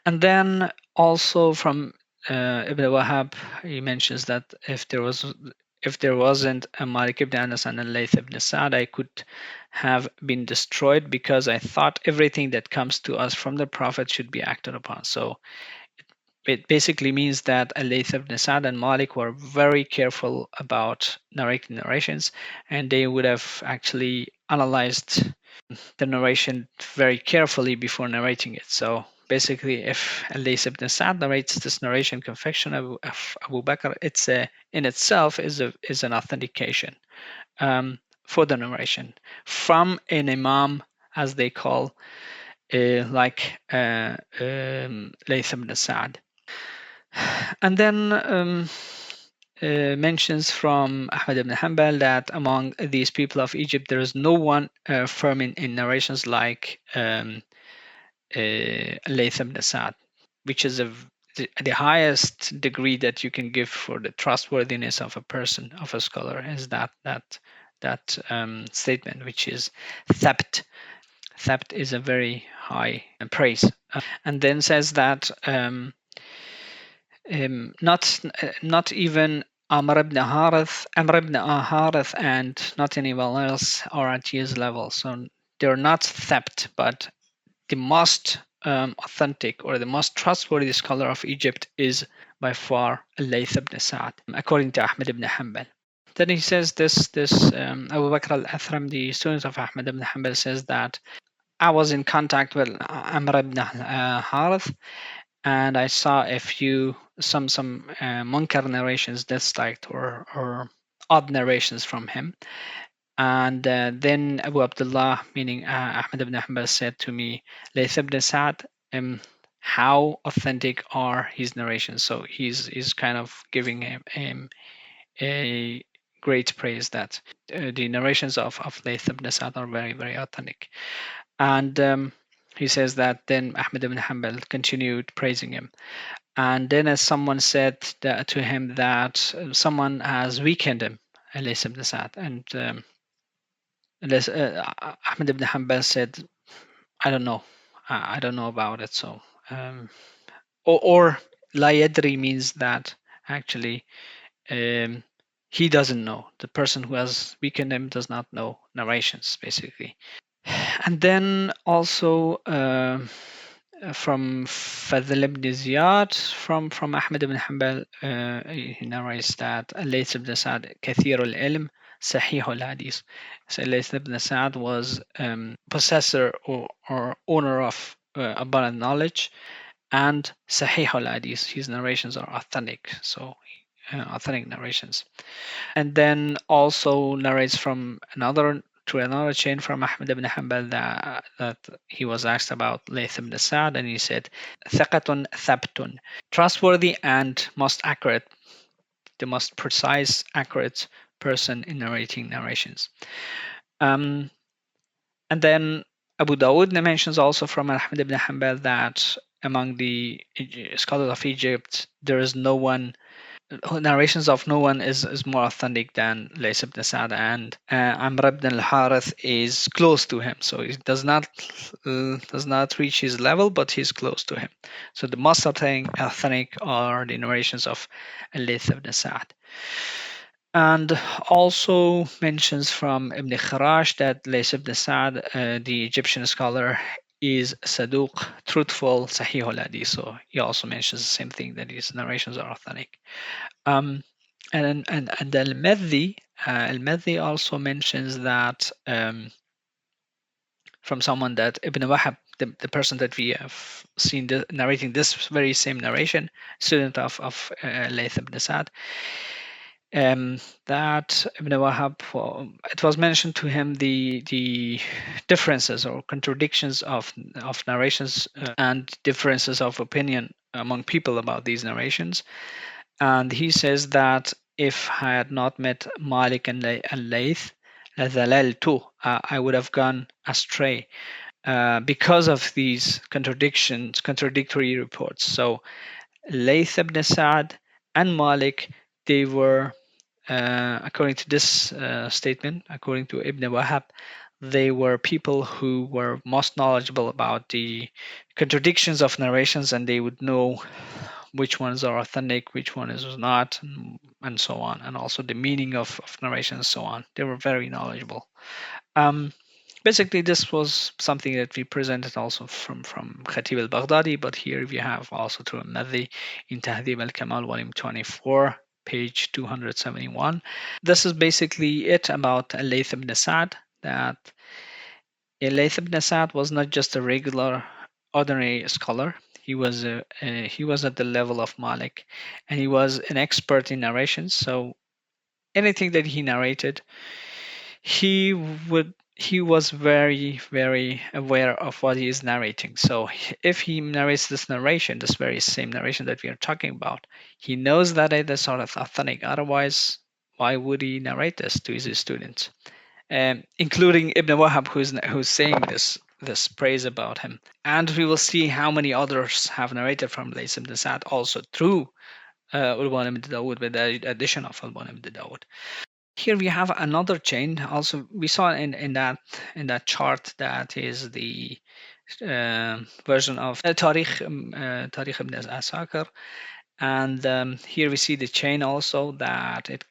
And then also from Ibn Wahab, he mentions that if there wasn't a Malik ibn Anas and a Layth ibn Sa'd, I could have been destroyed, because I thought everything that comes to us from the Prophet should be acted upon. So it basically means that Layth ibn Sa'd and Malik were very careful about narrating narrations, and they would have actually analyzed the narration very carefully before narrating it. So basically, if Lays ibn Sa'd narrates this narration confection of Abu Bakr, it's in itself is an authentication for the narration from an imam, as they call, like Lays ibn Sa'd. And then mentions from Ahmad ibn Hanbal that among these people of Egypt, there is no one firm in narrations like Layth ibn Sa'd, which is the highest degree that you can give for the trustworthiness of a person, of a scholar, is that statement, which is thabt. Thabt is a very high praise, and then says that not even Amr ibn Harith, and not anyone else are at his level. So they're not thabt, but the most authentic or the most trustworthy scholar of Egypt is by far Layth ibn Sa'd, according to Ahmad ibn Hanbal. Then he says this Abu Bakr al-Athram, the student of Ahmad ibn Hanbal, says that I was in contact with Amr ibn Harith, and I saw some Munkar narrations disliked or odd narrations from him. And then Abu Abdullah, meaning Ahmad ibn Hanbal, said to me, Layth ibn Sa'd, how authentic are his narrations? So he's kind of giving him a great praise that the narrations of Layth ibn Sa'd are very, very authentic. And he says that then Ahmad ibn Hanbal continued praising him. And then as someone said to him that someone has weakened him, Layth ibn Sa'd, and Ahmad ibn Hanbal said, I don't know. I don't know about it. So, or la yadri means that actually he doesn't know. The person who has weakened him does not know narrations, basically. And then also from Fadl ibn Ziyad, from Ahmad ibn Hanbal, he narrates that Layth ibn Sa'd kathir al-ilm, sahih al-hadith. So Layth ibn Sa'd was possessor or owner of abundant knowledge and sahih al-hadith. His narrations are authentic, so authentic narrations. And then also narrates from another chain from Ahmad ibn Hanbal that he was asked about Layth ibn Sa'd, and he said, Thaqatun thabtun, trustworthy and most accurate, the most precise, accurate person in narrating narrations. And then Abu Dawud mentions also from Ahmad ibn Hanbal that among the scholars of Egypt, there is no one, narrations of no one is more authentic than Lays ibn Sa'd, and Amr ibn al-Harith is close to him, so he does not reach his level, but he's close to him. So the most authentic are the narrations of Lays ibn Sa'd. And also mentions from Ibn Kharash that Lays ibn Sa'd, the Egyptian scholar, is Saduq, truthful, Sahih al-Hadith. So he also mentions the same thing, that his narrations are authentic. And Al-Madhi also mentions that from someone that Ibn Wahab, the person that we have seen narrating this very same narration, student of Layth ibn Sa'd, that Ibn Wahab, it was mentioned to him the differences or contradictions of narrations and differences of opinion among people about these narrations. And he says that if I had not met Malik and Layth, I would have gone astray because of these contradictory reports. So Layth ibn Sa'd and Malik, they were, according to this statement, according to Ibn Wahab, they were people who were most knowledgeable about the contradictions of narrations, and they would know which ones are authentic, which one is not, and so on, and also the meaning of narration and so on. They were very knowledgeable. Basically, this was something that we presented also from Khatib al-Baghdadi, but here we have also through Madhi in Tahdhib al-Kamal, volume 24, page 271. This is basically it about Layth ibn Sa'd, that Layth ibn Sa'd was not just a regular ordinary scholar. He was at the level of Malik, and he was an expert in narrations. So anything that he narrated, he was very aware of what he is narrating. So if he narrates this narration, this very same narration that we are talking about, he knows that it is sort of authentic. Otherwise, why would he narrate this to his students? Including Ibn Wahab, who's saying this praise about him. And we will see how many others have narrated from Lays ibn Sa'd also through Ulwan ibn Dawud, with the addition of Ulwan ibn Dawud. Here we have another chain. Also, we saw in that chart that is the version of Tariq ibn Asakir. And here we see the chain also that it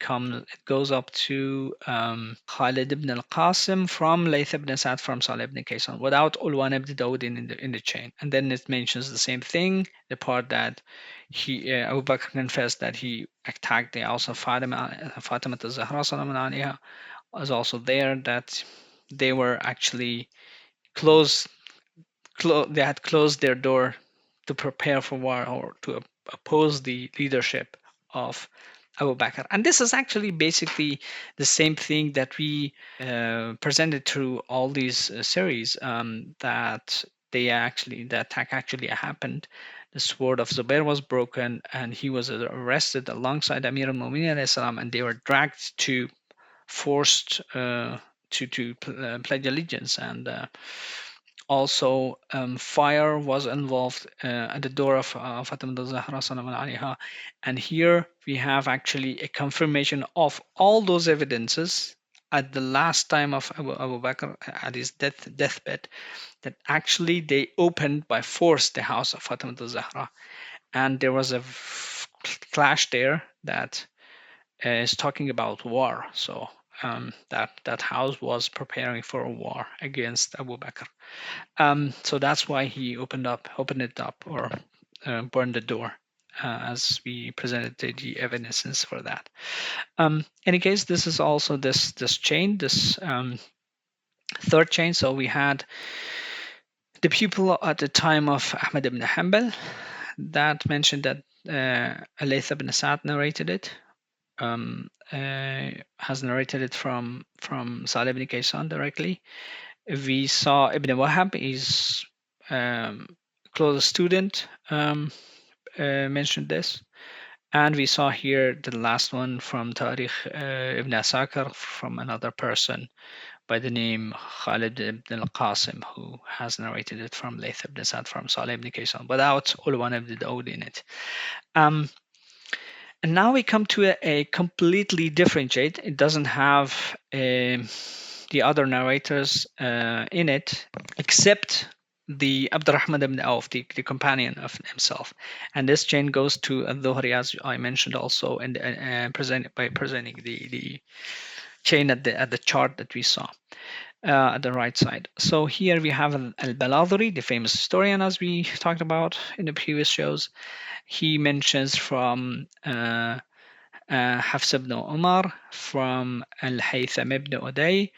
goes up to Khalid ibn Al Qasim from Layth ibn Sa'd from Salih ibn Kaysan without Ulwan ibn Dawud in the chain. And then it mentions the same thing, the part that Abu Bakr confessed that he attacked the house of Fatima al-Zahra salam alayha, was also there, that they were actually they had closed their door to prepare for war or to oppose the leadership of Abu Bakr. And this is actually basically the same thing that we presented through all these series, that the attack actually happened. The sword of Zubair was broken and he was arrested alongside Amir al-Mu'minin, and they were dragged to forced to pledge allegiance. And also fire was involved at the door of Fatima al-Zahra salam alayha. And here we have actually a confirmation of all those evidences at the last time of Abu Bakr at his deathbed, that actually they opened by force the house of Fatima al-Zahra. And there was a clash there that is talking about war. So that house was preparing for a war against Abu Bakr. So that's why he opened it up, or burned the door, as we presented the evidences for that. Any case, this is also this chain, this third chain. So we had the people at the time of Ahmad ibn Hanbal that mentioned that Layth ibn Sa'd narrated it. Has narrated it from Salih ibn Kaysan directly. We saw Ibn Wahab, is close student, mentioned this. And we saw here the last one from Tariq ibn Asakir, from another person by the name Khalid ibn Al Qasim, who has narrated it from Layth ibn Sa'd from Salih ibn Kaysan without Ulwan ibn Dawud in it. And now we come to a completely different chain. It doesn't have the other narrators in it, except the Abdurrahman ibn Auf, the companion of himself. And this chain goes to Al-Dhuhri, as I mentioned also, and by presenting the chain at the chart that we saw at the right side. So here we have Al-Baladhuri, the famous historian, as we talked about in the previous shows. He mentions from Hafs ibn Umar, from Al Haythami ibn Uday,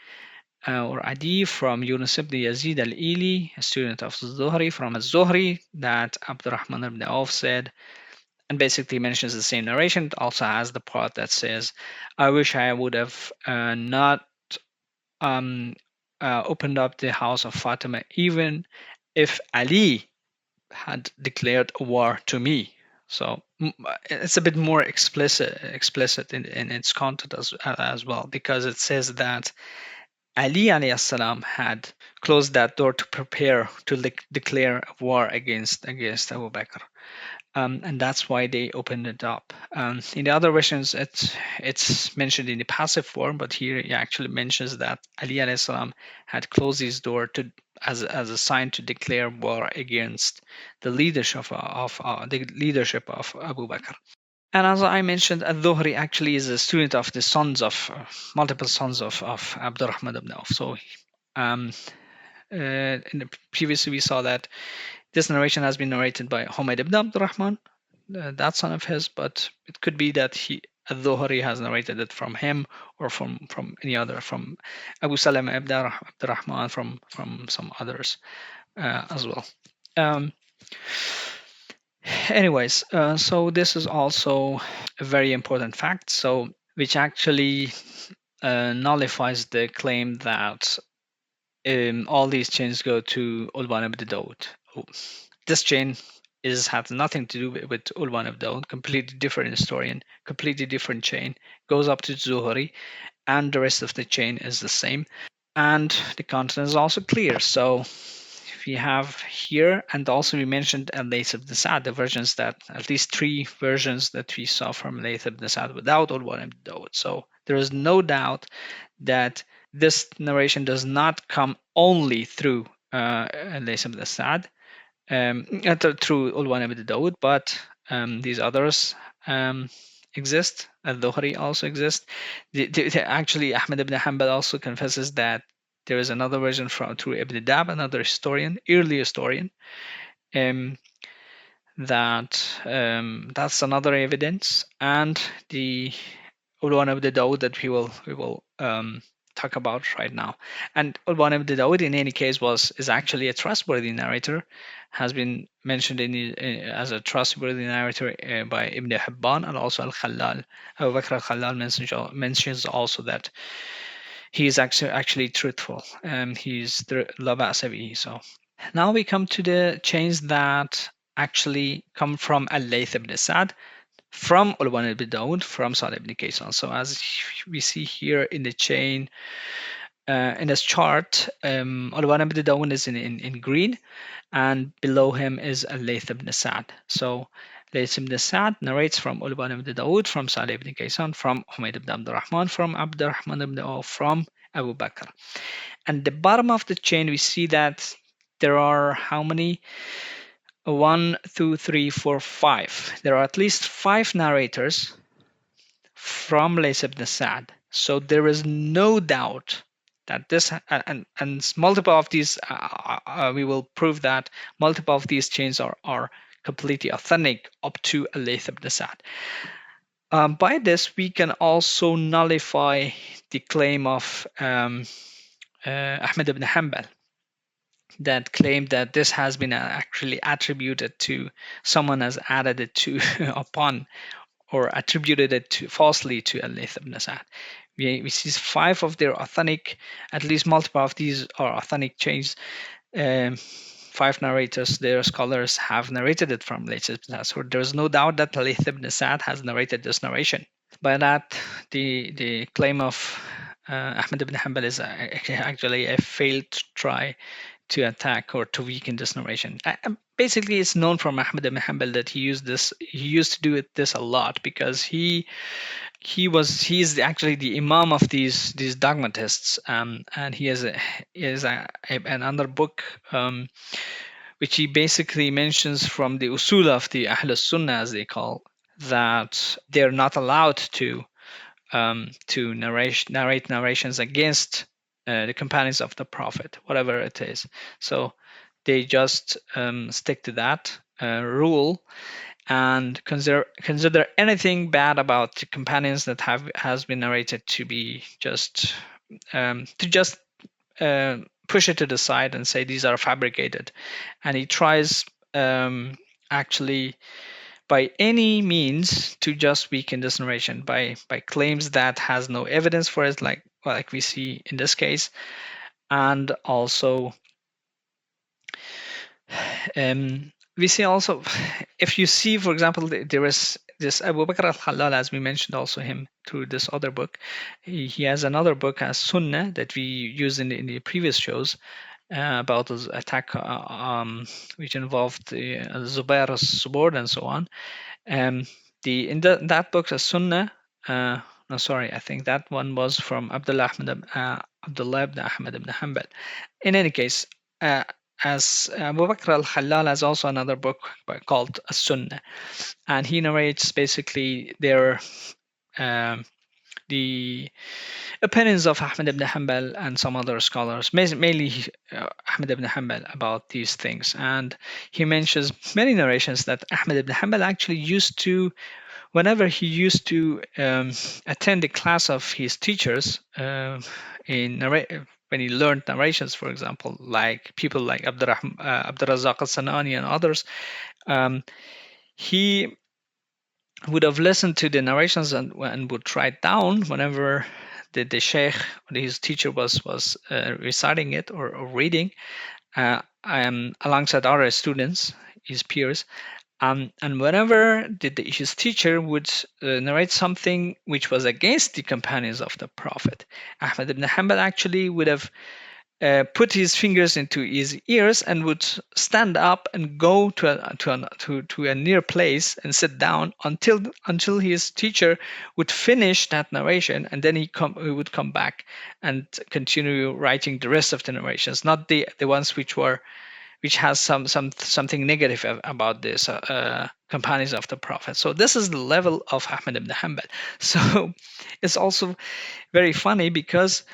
or Adi, from Younis ibn Yazid al-Ili, a student of Zuhri, from al-Zuhri, that Abdurrahman ibn Auf said, and basically mentions the same narration. It also has the part that says, I wish I would have not opened up the house of Fatima, even if Ali had declared war to me. So it's a bit more explicit in its content as well, because it says that Ali alayhi salam had closed that door to prepare to declare war against Abu Bakr. And that's why they opened it up. In the other versions, it's mentioned in the passive form, but here he actually mentions that Ali alayhi salam had closed his door as a sign to declare war against the leadership of Abu Bakr. And as I mentioned, Al-Dhuhri actually is a student of the multiple sons of Abdurrahman ibn Auf. So in the previously we saw that this narration has been narrated by Humayd ibn Abdurrahman, that son of his, but it could be that Al-Dhuhri has narrated it from him, or from any other, from Abu Salama ibn Abdurrahman, from some others as well. Um, anyways, so this is also a very important fact. So which actually nullifies the claim that all these chains go to Ulwan ibn Dawud. Oh, this chain has nothing to do with Ulwan ibn Dawud, completely different historian, completely different chain, goes up to Zuhri, and the rest of the chain is the same. And the content is also clear. So we have here, and also we mentioned Layth ibn Sa'd, the versions that, at least 3 versions that we saw from Layth ibn Sa'd without Ulwan ibn Dawud. So there is no doubt that this narration does not come only through Layth ibn Sa'd, through Ulwan ibn Dawud, but these others exist. Al-Dhuhri also exists. Actually, Ahmad ibn Hanbal also confesses that there is another version from through Ibn Dab, another historian, early historian, that's another evidence. And the Ulwan ibn Dawud that we will talk about right now. And Ulwan ibn Dawud, in any case, is actually a trustworthy narrator, has been mentioned as a trustworthy narrator by Ibn Hibban and also Al-Khallal. Abu Bakr Al-Khallal mentions also that he is actually truthful. He's la ba'sa bihi. So now we come to the chains that actually come from Al-Layth ibn Sa'd, from Ulwan ibn Dawud, from Sa'd ibn Kaysan. So as we see here in the chain, in this chart, Ulwan ibn Dawud is in green, and below him is Al-Layth ibn Sa'd. So Layth ibn Sa'd narrates from Ulwan ibn Dawud, from Sa'd ibn Kaysan, from Humayd ibn Abdurrahman, from Abdurrahman ibn Auf, from Abu Bakr. And the bottom of the chain, we see that there are how many? 1, 2, 3, 4, 5. There are at least 5 narrators from Layth ibn Sa'd. So there is no doubt that this, and multiple of these, we will prove that multiple of these chains are completely authentic up to Layth ibn Sa'd. By this, we can also nullify the claim of Ahmad ibn Hanbal, that claimed that this has been actually attributed to someone, has added it to upon or attributed it to falsely to Al-Layth ibn Sa'd. We see 5 of their authentic, at least multiple of these are authentic chains. 5 narrators, their scholars have narrated it from Layth ibn Sa'd. So there's no doubt that Layth ibn Sa'd has narrated this narration. By that, the claim of Ahmad ibn Hanbal is actually a failed try to attack or to weaken this narration. Basically, it's known from Ahmad ibn Hanbal that he used to do this a lot, because he's actually the imam of these dogmatists, and he has another book which he basically mentions from the usul of the Ahl Sunnah, as they call, that they're not allowed to narrate narrations against the companions of the Prophet, whatever it is. So they just stick to that rule and consider anything bad about the companions that has been narrated to be just push it to the side and say these are fabricated. And he tries actually by any means to just weaken this narration by claims that has no evidence for it, like we see in this case. And also we see also, if you see, for example, there is this Abu Bakr al-Khalal, as we mentioned also him through this other book. He has another book as Sunnah that we used in the previous shows about his attack, which involved Zubair's sword and so on. That book as Sunnah, no, sorry, I think that one was from Abdullah ibn Ahmad ibn Hanbal. In any case, as Abu Bakr al-Khalal has also another book called As-Sunnah, and he narrates basically the opinions of Ahmad ibn Hanbal and some other scholars, mainly Ahmad ibn Hanbal, about these things. And he mentions many narrations that Ahmad ibn Hanbal actually used to, whenever he used to attend the class of his teachers when he learned narrations, for example, like people like Abdurrazzaq al-Sanani and others, he would have listened to the narrations and would write down whenever the sheikh, his teacher, was reciting it or reading alongside other students, his peers. And whenever his teacher would narrate something which was against the companions of the Prophet, Ahmad ibn Hanbal actually would have put his fingers into his ears and would stand up and go to a near place and sit down until his teacher would finish that narration, and then he would come back and continue writing the rest of the narrations, not the ones which has something negative about this companions of the Prophet. So this is the level of Ahmad ibn Hanbal. So it's also very funny because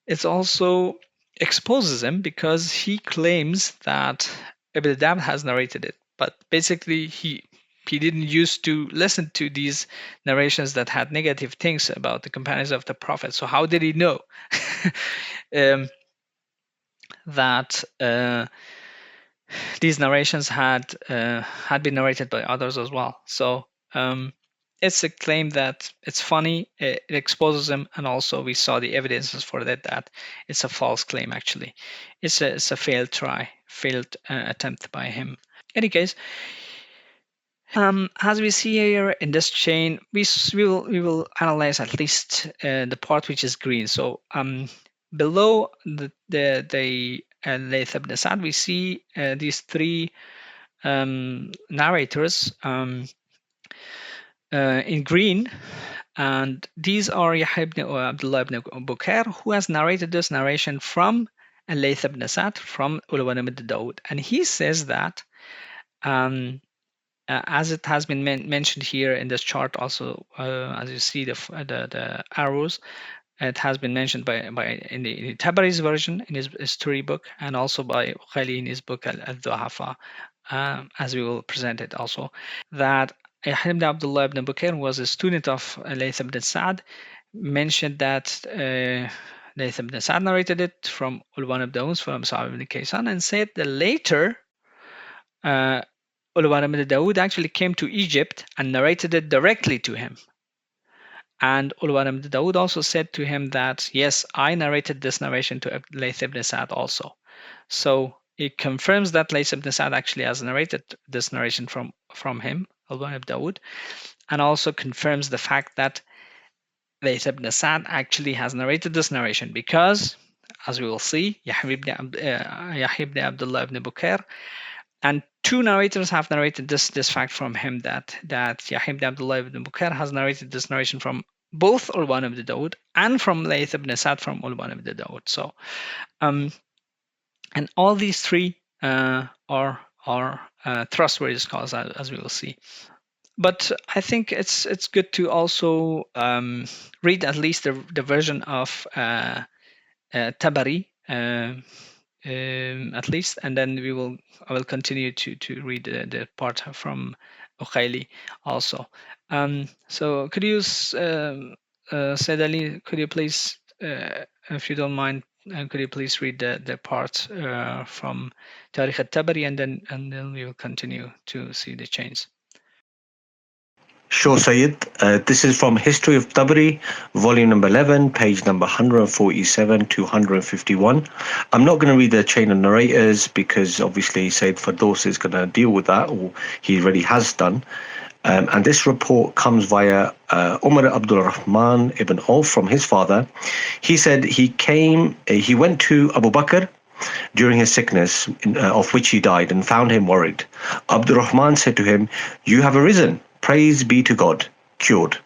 it's also exposes him, because he claims that Ibn Dawud has narrated it, but basically he didn't used to listen to these narrations that had negative things about the companions of the Prophet. So how did he know that these narrations had been narrated by others as well? So it's a claim that it's funny, it exposes him, and also we saw the evidences for that it's a false claim. Actually, it's a failed attempt by him. In any case, as we see here in this chain, we will analyze at least the part which is green. So below the Layth ibn Sa'd, we see these three narrators in green, and these are Yahya ibn Abdullah ibn Bukhair, who has narrated this narration from Layth ibn Sa'd from Ulwan ibn Dawud, and he says that as it has been mentioned here in this chart, also as you see the arrows, it has been mentioned by in the Tabari's version in his story book, and also by Uqayli in his book Al-Duhafa, as we will present it also, that Yahya ibn Abdullah ibn Bukhair was a student of Layth ibn Sa'd, mentioned that Layth ibn Sa'd narrated it from Ulwan ibn Dawud from Sa'd ibn Kaysan, and said that later Ulwan ibn Dawud actually came to Egypt and narrated it directly to him. And Ulwan ibn Dawud also said to him that, yes, I narrated this narration to Layth ibn Sa'd also. So it confirms that Layth ibn Sa'd actually has narrated this narration from him, Ulwan ibn Dawud, and also confirms the fact that Layth ibn Sa'd actually has narrated this narration, because, as we will see, Yahya ibn Abdullah ibn Bukhair and two narrators have narrated this fact from him, that Yahya ibn Abdullah ibn Bukhair has narrated this narration from both Ulwan ibn Dawud and from Layth ibn Sa'd from Ulwan ibn Dawud. So, and all these three are trustworthy scholars, as we will see. But I think it's good to also read at least the version of Tabari, at least, and then I will continue to read the part from Uqayli also. So could you, Said Ali, could you please, if you don't mind, could you please read the part from Tarikh al-Tabari, and then we will continue to see the chains. Sure, Sayyid. This is from History of Tabari, volume number 11, page number 147 to 151. I'm not going to read the chain of narrators because obviously Sayyid Firdaus is going to deal with that, or he already has done. And this report comes via Umar Abdul Rahman ibn Auf from his father. He said he went to Abu Bakr during his sickness, of which he died, and found him worried. Abdul Rahman said to him, "You have arisen. Praise be to God, cured."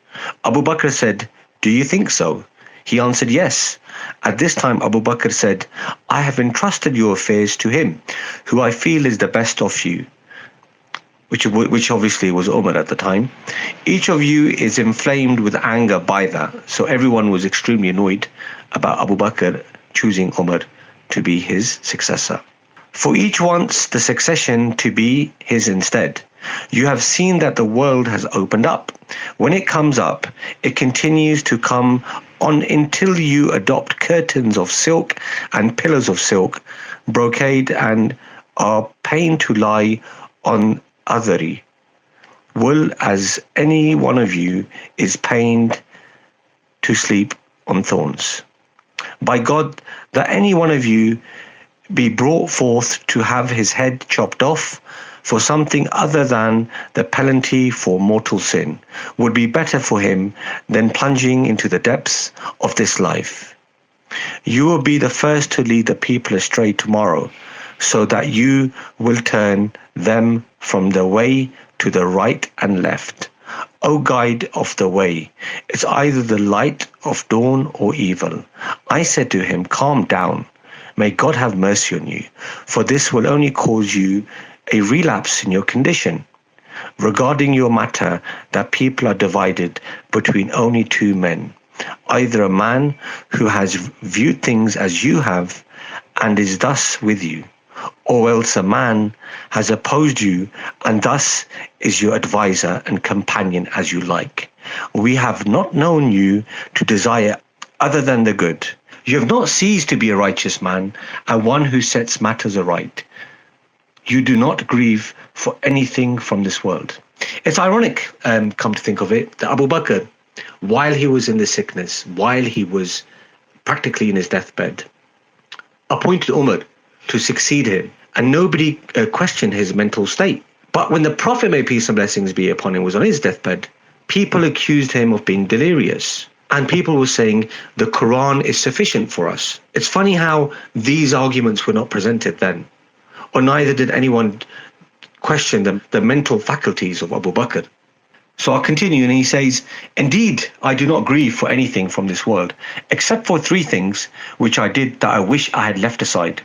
Abu Bakr said, "Do you think so?" He answered, "Yes." At this time, Abu Bakr said, "I have entrusted your affairs to him, who I feel is the best of you," which obviously was Umar at the time. "Each of you is inflamed with anger by that." So everyone was extremely annoyed about Abu Bakr choosing Umar to be his successor. "For each wants the succession to be his instead. You have seen that the world has opened up. When it comes up, it continues to come on until you adopt curtains of silk and pillars of silk, brocade, and are pained to lie on otheri, wool, as any one of you is pained to sleep on thorns. By God, that any one of you be brought forth to have his head chopped off for something other than the penalty for mortal sin would be better for him than plunging into the depths of this life. You will be the first to lead the people astray tomorrow, so that you will turn them from the way to the right and left. O guide of the way, it's either the light of dawn or evil. I said to him, calm down. May God have mercy on you, for this will only cause you a relapse in your condition. Regarding your matter, that people are divided between only two men, either a man who has viewed things as you have and is thus with you, or else a man has opposed you and thus is your adviser and companion as you like. We have not known you to desire other than the good. You have not ceased to be a righteous man and one who sets matters aright. You do not grieve for anything from this world. It's ironic, come to think of it, that Abu Bakr, while he was in the sickness, while he was practically in his deathbed, appointed Umar to succeed him, and nobody questioned his mental state. But when the Prophet, may peace and blessings be upon him, was on his deathbed, people accused him of being delirious. And people were saying the Quran is sufficient for us. It's funny how these arguments were not presented then, or neither did anyone question the mental faculties of Abu Bakr. So I'll continue, and he says, indeed, I do not grieve for anything from this world, except for three things which I did that I wish I had left aside.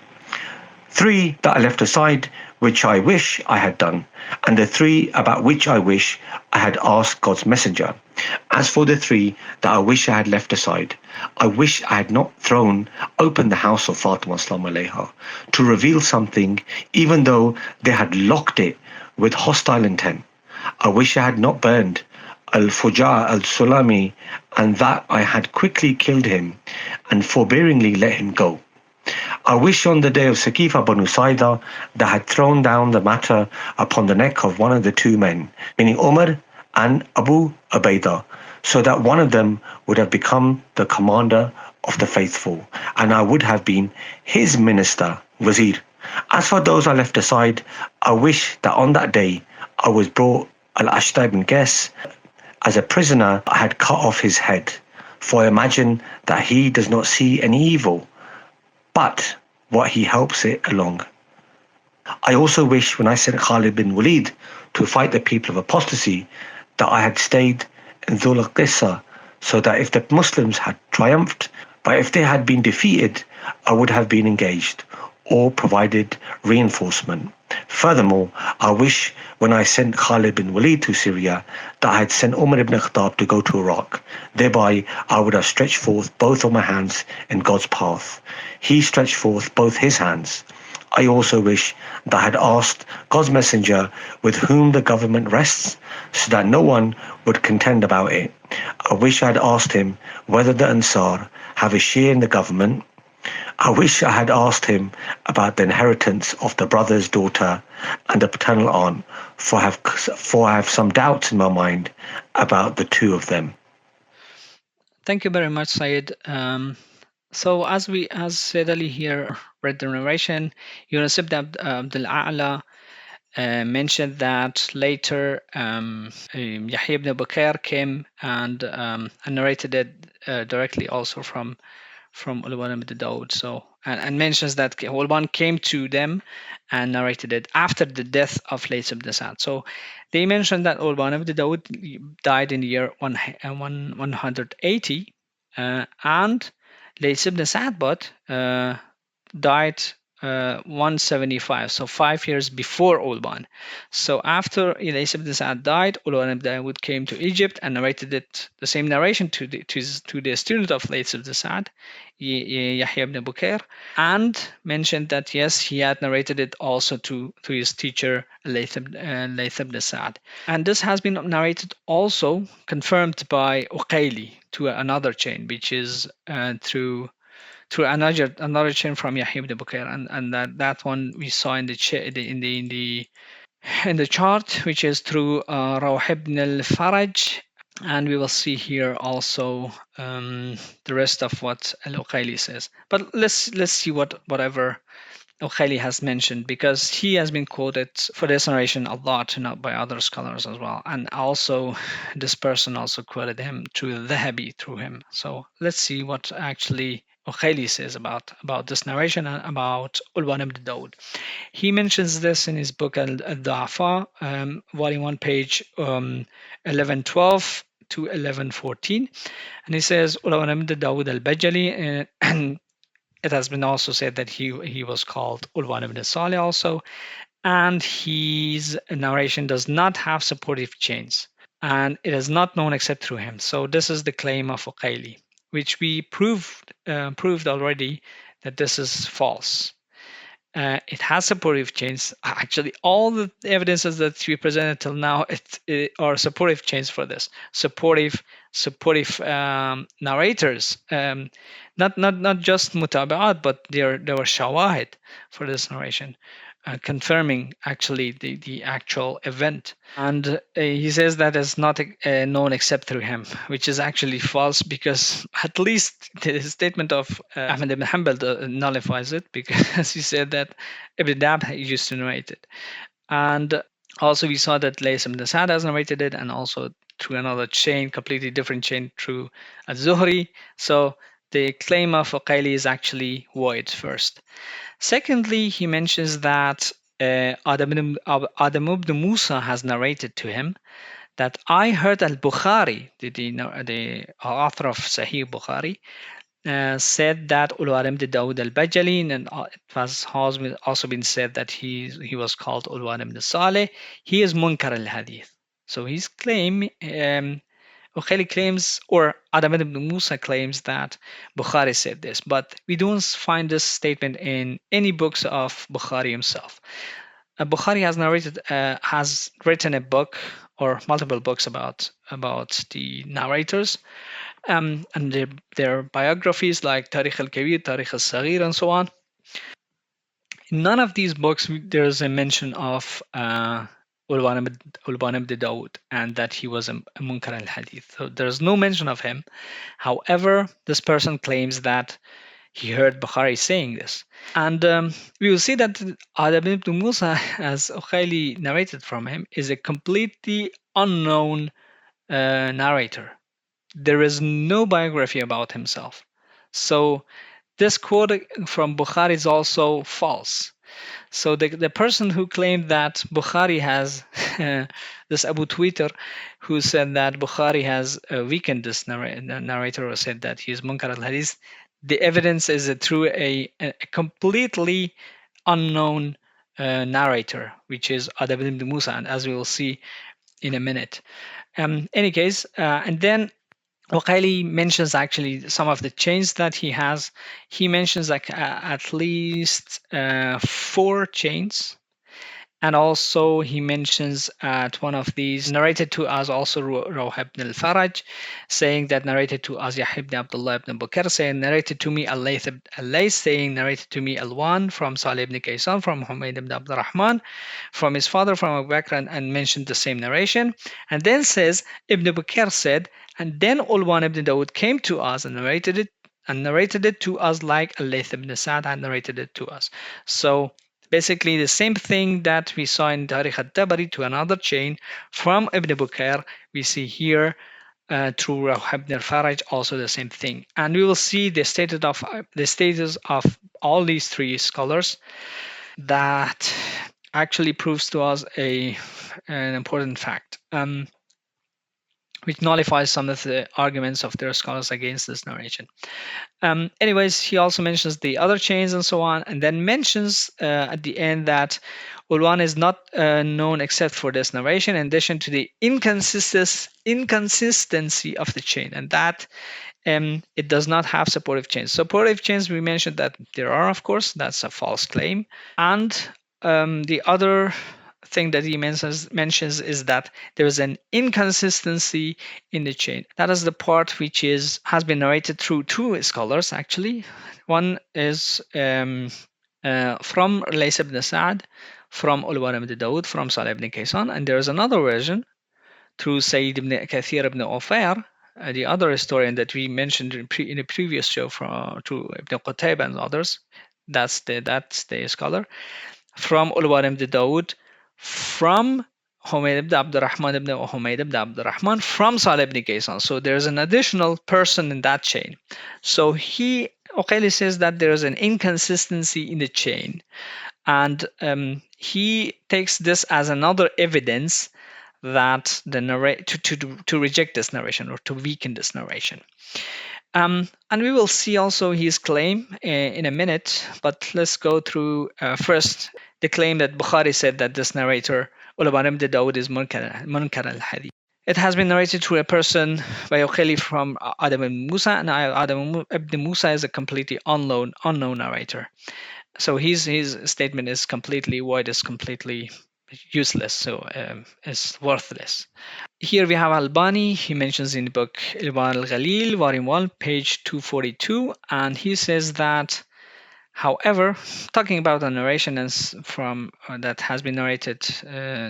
Three that I left aside, which I wish I had done, and the three about which I wish I had asked God's messenger. As for the three that I wish I had left aside, I wish I had not thrown open the house of Fatima alayha to reveal something, even though they had locked it with hostile intent. I wish I had not burned Al-Fujar al-Sulami, and that I had quickly killed him and forbearingly let him go. I wish on the day of Saqifa Banu Saida that I had thrown down the matter upon the neck of one of the two men, meaning Umar and Abu Ubaidah, so that one of them would have become the commander of the faithful, and I would have been his minister, wazir. As for those I left aside, I wish that on that day I was brought Al-Ashta ibn Qais as a prisoner. I had cut off his head, for I imagine that he does not see any evil, but what he helps it along. I also wish when I sent Khalid bin Walid to fight the people of apostasy that I had stayed in Dhul al-Qissa, so that if the Muslims had triumphed, but if they had been defeated, I would have been engaged or provided reinforcement. Furthermore, I wish when I sent Khalid bin Walid to Syria that I had sent Umar ibn Khattab to go to Iraq. Thereby, I would have stretched forth both of my hands in God's path. He stretched forth both his hands. I also wish that I had asked God's messenger with whom the government rests, so that no one would contend about it. I wish I had asked him whether the Ansar have a share in the government. I wish I had asked him about the inheritance of the brother's daughter and the paternal aunt, for I have some doubts in my mind about the two of them. Thank you very much, Syed. So as Said Ali here read the narration, Younis ibn Abdul A'la mentioned that later Yahya ibn Bukhair came and narrated it directly also from Ulwan ibn Dawud. So and mentions that Ulwan came to them and narrated it after the death of Layth ibn Sa'd. So they mentioned that Ulwan ibn Dawud died in the year 180, and Layth ibn Sa'd died 175, so 5 years before Ulwan. So after Layth ibn Sa'd died, Ulwan ibn Dawud came to Egypt and narrated it, the same narration to the student of Layth ibn Sa'd, Yahya ibn Bukhair, and mentioned that yes, he had narrated it also to his teacher Layth ibn Sa'd. And this has been narrated also, confirmed by Uqayli. to another chain, which is through another chain from Yahya ibn Bukayr, and that one we saw in the chart, which is through Rawh ibn al-Faraj, and we will see here also the rest of what Al-Uqayli says. But let's see whatever Uqayli has mentioned, because he has been quoted for this narration a lot, not by other scholars as well, and also this person also quoted him through Dhahabi through him. So let's see what actually Uqayli says about this narration and about Ulwan ibn Dawud. He mentions this in his book Al-Du'afa, volume 1, page 1112 to 1114, and he says Ulwan ibn Dawud al-Bajali, and it has been also said that he was called Ulwan ibn Salih also, and his narration does not have supportive chains, and it is not known except through him. So this is the claim of Uqayli, which we proved already that this is false. It has supportive chains. Actually, all the evidences that we presented till now are supportive chains for this. Supportive narrators, not just mutabaat, but there were shawahid for this narration, confirming actually the actual event. And he says that is not known except through him, which is actually false, because at least the statement of Ahmad ibn Hanbal nullifies it, because he said that Ibn Dab used to narrate it. And also we saw that Lays ibn Sa'd has narrated it, and also through another chain, completely different chain, through Az-Zuhri. So the claim of Uqayli is actually void first. Secondly, he mentions that Adam ibn Musa has narrated to him that I heard Al-Bukhari, the author of Sahih Bukhari, said that Ulwan ibn Dawud al-Bajali, and it has also been said that he was called Ulwan ibn Saleh. He is Munkar al-Hadith. So his claim, Uqayli claims, or Adam ibn Musa claims, that Bukhari said this, but we don't find this statement in any books of Bukhari himself. Bukhari has written a book or multiple books about the narrators, and their biographies like Tarikh al-Kabir, Tarikh al-Saghir, and so on. In none of these books there is a mention of Ulwan ibn Dawud, and that he was a Munkar al-Hadith. So there's no mention of him. However, this person claims that he heard Bukhari saying this. And we will see that Adam ibn Musa, as Uqayli narrated from him, is a completely unknown narrator. There is no biography about himself. So this quote from Bukhari is also false. So the person who claimed that Bukhari has this Abu Twitter, who said that Bukhari has weakened this narrator, or said that he is Munkar al-Hadith, the evidence is through a completely unknown narrator, which is Adam ibn Musa, and as we will see in a minute. Any case, and then Uqayli mentions actually some of the chains that he has. He mentions like at least 4 chains. And also he mentions at one of these, narrated to us also Rawh ibn al-Faraj, saying that narrated to us Yahya ibn Abdullah ibn Bukr, saying narrated to me al-Layth, saying narrated to me Alwan from Salih ibn Kaysan, from Humayd ibn Abd Rahman, from his father, from Abu Bakr, and mentioned the same narration. And then says Ibn Bukr said, and then Ulwan ibn Dawud came to us and narrated it to us like al-Layth ibn Sa'd had narrated it to us. So basically the same thing that we saw in Tarikh al-Tabari to another chain from Ibn Bukayr, we see here through Rawh ibn al-Faraj also the same thing. And we will see the status of all these 3 scholars that actually proves to us an important fact, which nullifies some of the arguments of their scholars against this narration. Anyways, he also mentions the other chains and so on, and then mentions at the end that Ulwan is not known except for this narration, in addition to the inconsistency of the chain, and that it does not have supportive chains. Supportive chains, we mentioned that there are, of course, that's a false claim. And the other thing that he mentions is that there is an inconsistency in the chain. That is the part which has been narrated through two scholars actually. One is from Lays ibn Sa'd, from Ulwan ibn Dawud, from Salih ibn Kaysan, and there is another version through Sayyid ibn Kathir ibn Ofair, the other historian that we mentioned in a previous show to Ibn Qutayba and others. That's the scholar. From Ulwan ibn Dawud, from Humayd ibn Abdurrahman ibn Humayd ibn Abdurrahman, from Salih ibn Kaysan. So there's an additional person in that chain. So Uqayli says that there is an inconsistency in the chain, and he takes this as another evidence that to reject this narration or to weaken this narration. And we will see also his claim in a minute, but let's go through first the claim that Bukhari said that this narrator, Ulwan ibn Dawud, is Munkar al Hadith. It has been narrated to a person by Uqayli from Adam ibn Musa, and Adam ibn Musa is a completely unknown narrator. So his statement is completely void, is completely useless, so it's worthless. Here we have Albani. He mentions in the book Ilwan al-Ghalil, volume 1, page 242, and he says that, however, talking about a narration from that has been narrated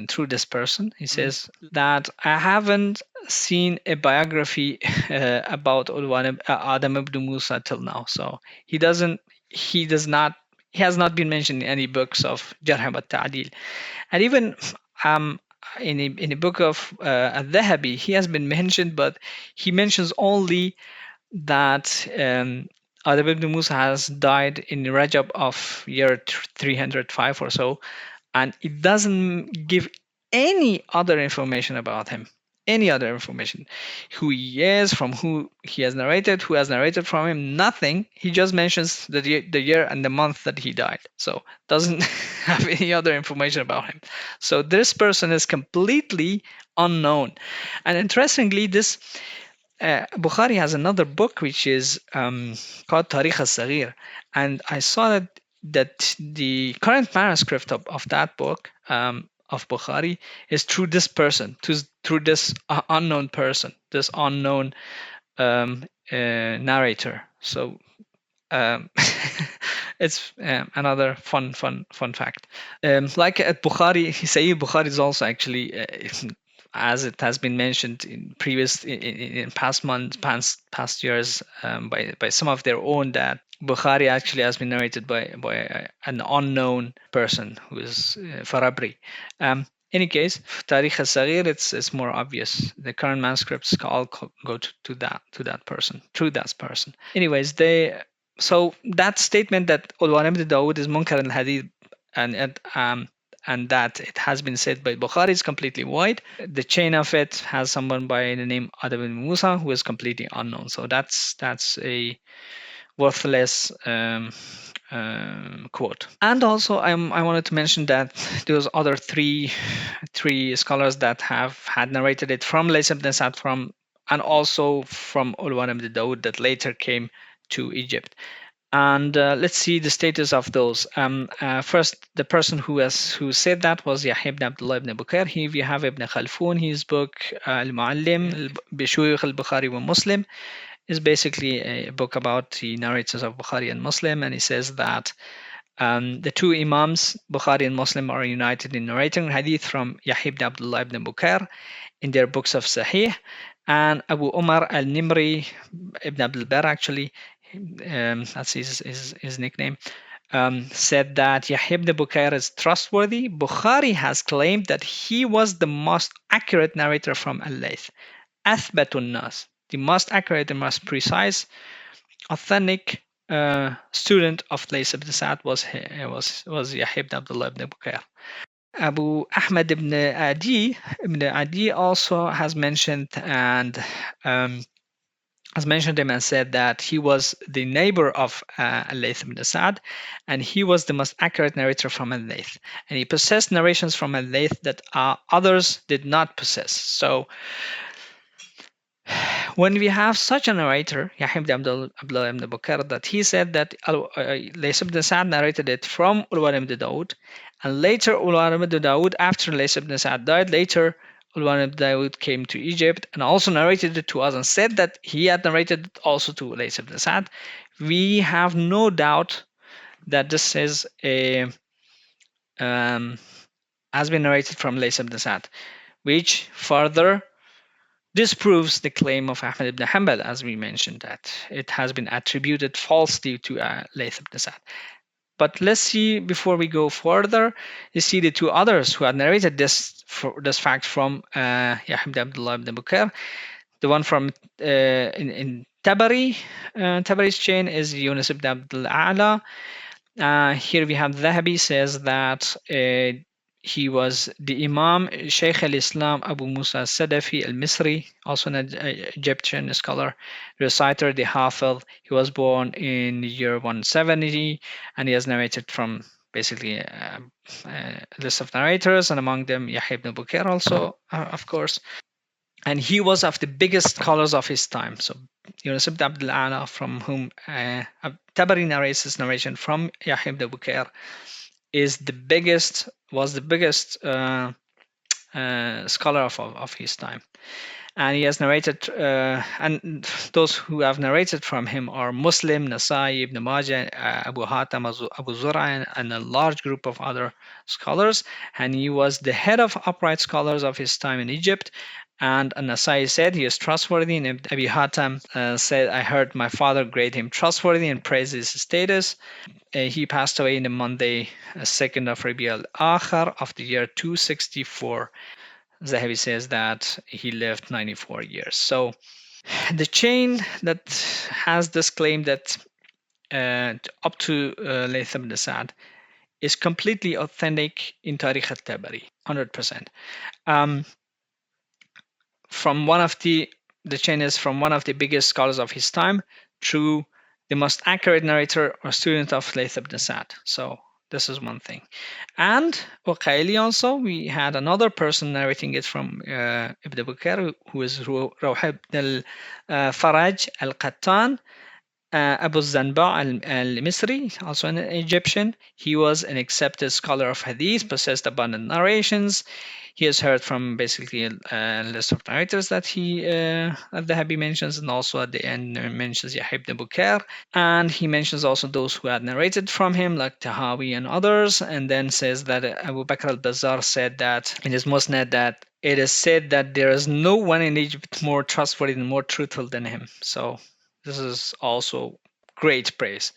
through this person, he says that I haven't seen a biography about Adam ibn Musa till now. So he has not been mentioned in any books of Jarh wa Ta'dil. And even in the book of Al-Dhahabi, he has been mentioned, but he mentions only that Adam ibn Musa has died in Rajab of year 305 or so, and it doesn't give any other information about him. Any other information, who he is, from who he has narrated, who has narrated from him, nothing. He just mentions the year and the month that he died. So doesn't have any other information about him. So this person is completely unknown. And interestingly, this Bukhari has another book which is called Tarikh al-Saghir, and I saw that the current manuscript of that book of Bukhari is through this person, through this unknown person, this unknown narrator. So it's another fun fact. Like at Bukhari, Sayyid Bukhari is also actually, as it has been mentioned in past months, past years, by some of their own, that Bukhari actually has been narrated by an unknown person who is Farabri. Any case, Tarikh al-Saghir, it's more obvious. The current manuscripts all go to that person, through that person. Anyways, so that statement that Ulwan ibn Dawud is Munkar al-Hadith and that it has been said by Bukhari is completely void. The chain of it has someone by the name Adam ibn Musa who is completely unknown. So that's a worthless quote. And also I wanted to mention that those other three scholars that have had narrated it from Lays ibn Sa'd, and also from Ulwan ibn Dawud that later came to Egypt. And let's see the status of those. First, the person who said that was Yahya ibn Abdullah ibn Bukair. Here we have Ibn Khalfoun. His book Al-Muallim Bishuyukh al-Bukhari wa Muslim is basically a book about the narrators of Bukhari and Muslim, and he says that the two Imams, Bukhari and Muslim, are united in narrating hadith from Yahya ibn Abdullah ibn Bukair in their books of Sahih, and Abu Umar al-Nimri ibn Abdul Bar, actually, that's his nickname, said that Yahya ibn Bukair is trustworthy. Bukhari has claimed that he was the most accurate narrator from Al-Layth. Athbatun Nas, the most accurate and most precise, authentic student of Lays ibn Sa'd was Yahya ibn Abdullah ibn Bukair. Abu Ahmad ibn Adi also has mentioned him and said that he was the neighbor of Al-Layth ibn Sa'd, and he was the most accurate narrator from Al-Layth, and he possessed narrations from Al-Layth that others did not possess. So when we have such a narrator, Yahya ibn Abdullah ibn Bakr, that he said that Lays ibn Sa'd narrated it from Ulwan ibn Dawud, and later Ulwan ibn Dawud, after Lays ibn Sa'd died, later Ulwan ibn Dawud came to Egypt and also narrated it to us and said that he had narrated it also to Lays ibn Sa'd. We have no doubt that this is has been narrated from Lays ibn Sa'd, which further disproves the claim of Ahmad ibn Hanbal, as we mentioned, that it has been attributed falsely to Layth ibn Sa'd. But let's see, before we go further, you see the two others who had narrated this fact from Yahya ibn Abdullah ibn Bukhair. The one from in Tabari, Tabari's chain is Younis ibn Abdul A'la. Here we have Dhahabi says that he was the Imam Shaykh al-Islam Abu Musa Sadafi al-Misri, also an Egyptian scholar, reciter, the Hafiz. He was born in the year 170, and he has narrated from basically a list of narrators, and among them Yahya ibn Bukhair also, of course. And he was of the biggest scholars of his time. So Yunus ibn Abdul A'la, from whom Tabari narrates his narration from Yahya ibn Bukhair, was the biggest scholar of his time. And he has narrated, and those who have narrated from him are Muslim, Nasai, Ibn Majah, Abu Hatim, Abu Zura, and a large group of other scholars. And he was the head of upright scholars of his time in Egypt. And Nasai said he is trustworthy, and Abi Hatim said, I heard my father grade him trustworthy and praise his status. He passed away in the Monday, 2nd of Rabi al-Akhir of the year 264. Zahabi says that he lived 94 years. So the chain that has this claim that up to Layth ibn Sa'd is completely authentic in Tarikh al-Tabari, 100%. From one of the chain is from one of the biggest scholars of his time through the most accurate narrator or student of Layth ibn Sa'd. So this is one thing. And Uqayli also, we had another person narrating it from Ibn Bukhair, who is Rawh ibn al-Faraj al-Qattan, Abu Zanba al-Misri, also an Egyptian. He was an accepted scholar of Hadith, possessed abundant narrations. He has heard from basically a list of narrators that Dhahabi mentions, and also at the end mentions Yahya ibn Bukhair. And he mentions also those who had narrated from him, like Dhahabi and others, and then says that Abu Bakr al-Bazzar said that in his Musnad that it is said that there is no one in Egypt more trustworthy and more truthful than him. So this is also great praise.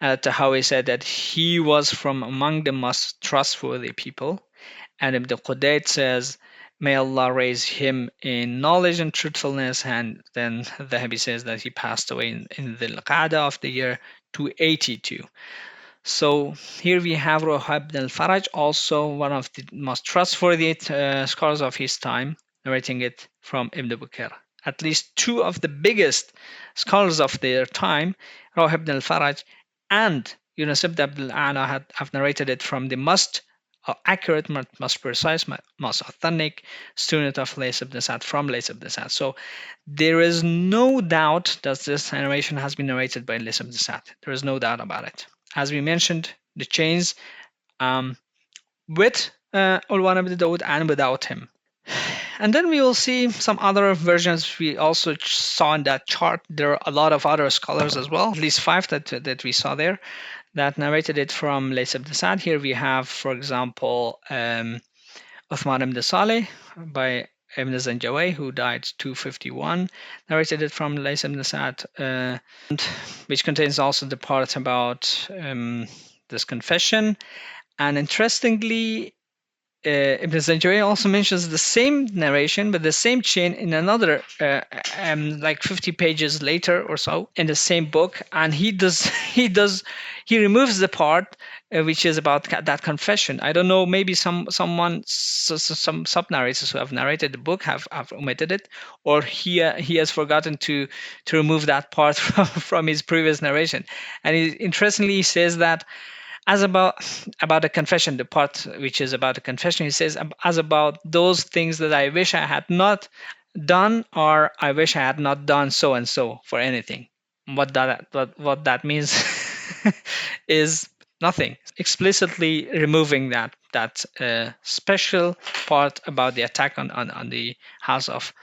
Tahawi said that he was from among the most trustworthy people. And Ibn Qudayd says, may Allah raise him in knowledge and truthfulness. And then Dhahabi says that he passed away in the Qa'dah of the year 282. So here we have Rawh ibn al-Faraj, also one of the most trustworthy scholars of his time, narrating it from Ibn Bukhair. At least two of the biggest scholars of their time, Rawh ibn al-Faraj and Yunus ibn Abdul A'la, have narrated it from the most accurate, most precise, most authentic student of Layth ibn Sa'd, from Layth ibn Sa'd. So there is no doubt that this narration has been narrated by Layth ibn Sa'd. There is no doubt about it. As we mentioned, the chains with Ulwan ibn Dawud and without him. And then we will see some other versions we also saw in that chart. There are a lot of other scholars as well, at least 5 that we saw there, that narrated it from Layth ibn Sa'd. Here we have, for example, Uthman ibn Saleh by Ibn Zanjaway, who died 251, narrated it from Layth ibn Sa'd, which contains also the part about this confession. And interestingly, Ibn Zanjaway also mentions the same narration, but the same chain in another, like 50 pages later or so, in the same book, and he removes the part which is about that confession. I don't know, maybe some sub narrators who have narrated the book have omitted it, or he has forgotten to remove that part from his previous narration. And interestingly, he says that as about the confession, the part which is about the confession, he says, as about those things that I wish I had not done, or I wish I had not done so and so for anything. What that means is nothing. Explicitly removing that special part about the attack on the house of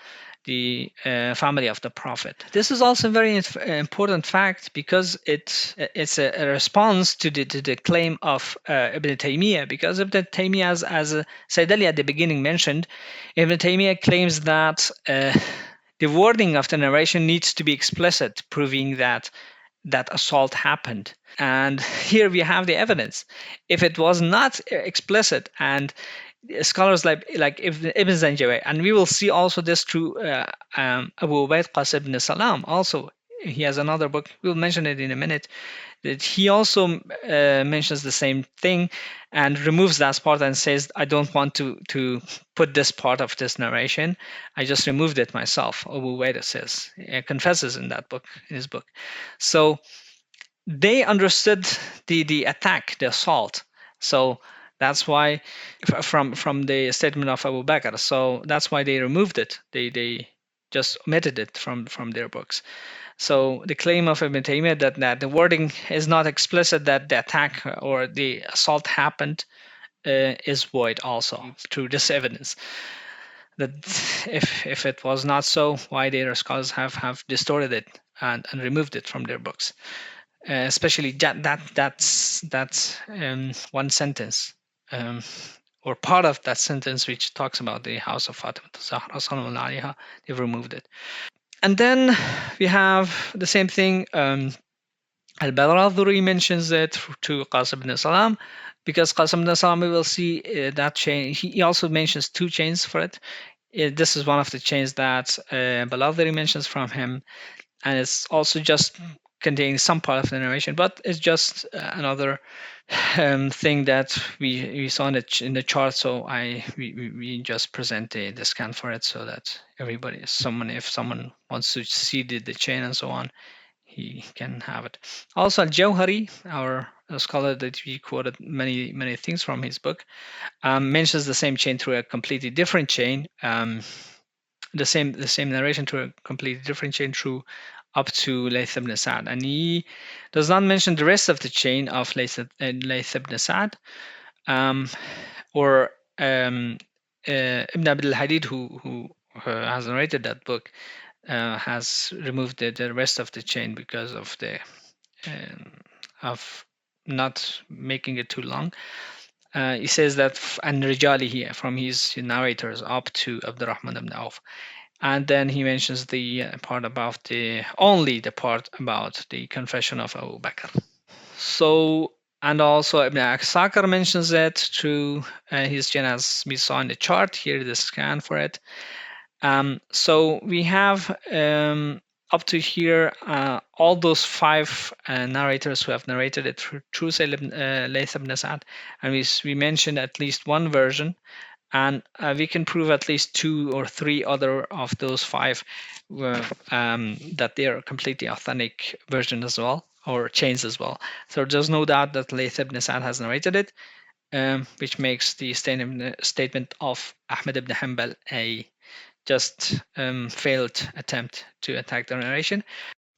the family of the Prophet. This is also a very important fact because it's a response to the claim of Ibn Taymiyyah. Because Ibn Taymiyyah, as Said Ali at the beginning mentioned, Ibn Taymiyyah claims that the wording of the narration needs to be explicit, proving that assault happened. And here we have the evidence. If it was not explicit, and scholars like Ibn Zanjawi, and we will see also this through Abu Ubayd Qasim ibn Salam. Also, he has another book. We'll mention it in a minute. That he also mentions the same thing and removes that part and says, "I don't want to put this part of this narration. I just removed it myself." Abu Ubayd says, confesses in that book, in his book. So they understood the attack, the assault. So that's why from the statement of Abu Bakr. So that's why they removed it. They just omitted it from their books. So the claim of Ibn Taymiyyah that the wording is not explicit, that the attack or the assault happened, is void also through this evidence. That if it was not so, why their scholars have distorted it and removed it from their books. Especially that's one sentence, or part of that sentence which talks about the house of Fatima Zahra Sallallahu Alaiha. They've removed it. And then we have the same thing. Al-Badr mentions it to Qasim ibn Salam, because Qasim ibn Salam, we will see that chain. He also mentions two chains for it. This is one of the chains that Baladhuri mentions from him, and it's also just containing some part of the narration, but it's just another thing that we saw in the chart. So we just present the scan for it so that if someone wants to see the chain and so on, he can have it. Also, Al-Jawhari, our scholar that we quoted many things from his book, mentions the same chain through a completely different chain. The same narration through a completely different chain through up to Layth ibn Sa'd, and he does not mention the rest of the chain of Layth ibn Sa'd, or Ibn Abd al-Hadid, who has narrated that book, has removed the rest of the chain because of of not making it too long. He says that and Rijali here from his narrators up to Abdurrahman ibn Auf. And then he mentions the part about the part about the confession of Abu Bakr. So, and also Ibn Aksakar mentions it through his chain, as we saw in the chart. Here the scan for it. So we have up to here all those five narrators who have narrated it through Layth ibn Sa'd, and we mentioned at least one version, and we can prove at least two or three other of those five that they are completely authentic versions as well, or chains as well. So there's no doubt that Layth ibn Sa'd has narrated it, which makes the statement of Ahmed ibn Hanbal a just failed attempt to attack the narration.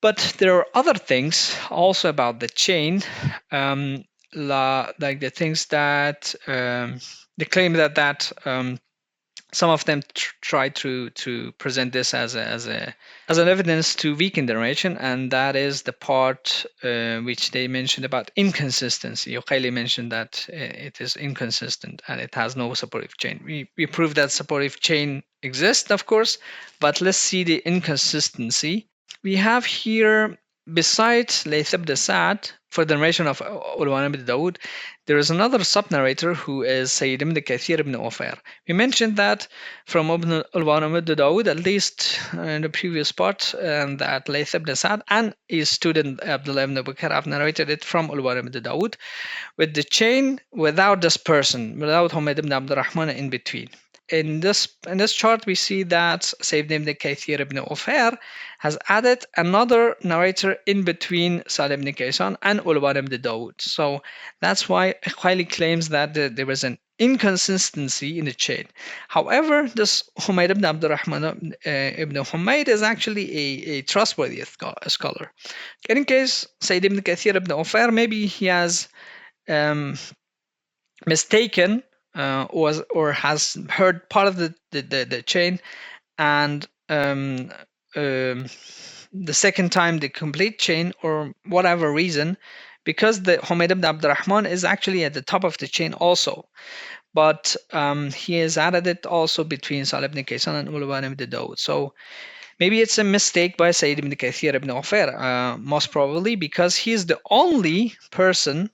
But there are other things also about the chain, like the things that they claim that some of them try to present this as an evidence to weaken the narration, and that is the part which they mentioned about inconsistency. Uqayli mentioned that it is inconsistent and it has no supportive chain. We proved that supportive chain exists, of course, but let's see the inconsistency. We have here, besides Layth ibn Sa'd, for the narration of Ulwan ibn Dawud, there is another sub-narrator who is Sayyid ibn Kathir ibn Ufair. We mentioned that from Ulwan ibn Dawud, at least in the previous part, that Layth ibn Sa'd and his student Abdullah ibn Bakr have narrated it from Ulwan ibn Dawud, with the chain without this person, without Humayd ibn Abdurrahman in between. in this chart, we see that Sayyid ibn Kathir ibn Ufair has added another narrator in between Salih ibn Kaysan and Ulwan ibn Dawud. So that's why Uqayli claims that there was an inconsistency in the chain. However, this Humayd ibn Abdurrahman ibn Humayd is actually a trustworthy scholar. In case Sayyid ibn Kathir ibn Ufair, maybe he has mistaken or has heard part of the chain, and the second time the complete chain, or whatever reason, because the Humayd ibn Abdurrahman is actually at the top of the chain also, but he has added it also between Salih ibn Kaysan and Ulwan ibn Dawud. So maybe it's a mistake by Sayyid ibn Kathir ibn Ufair, most probably because he is the only person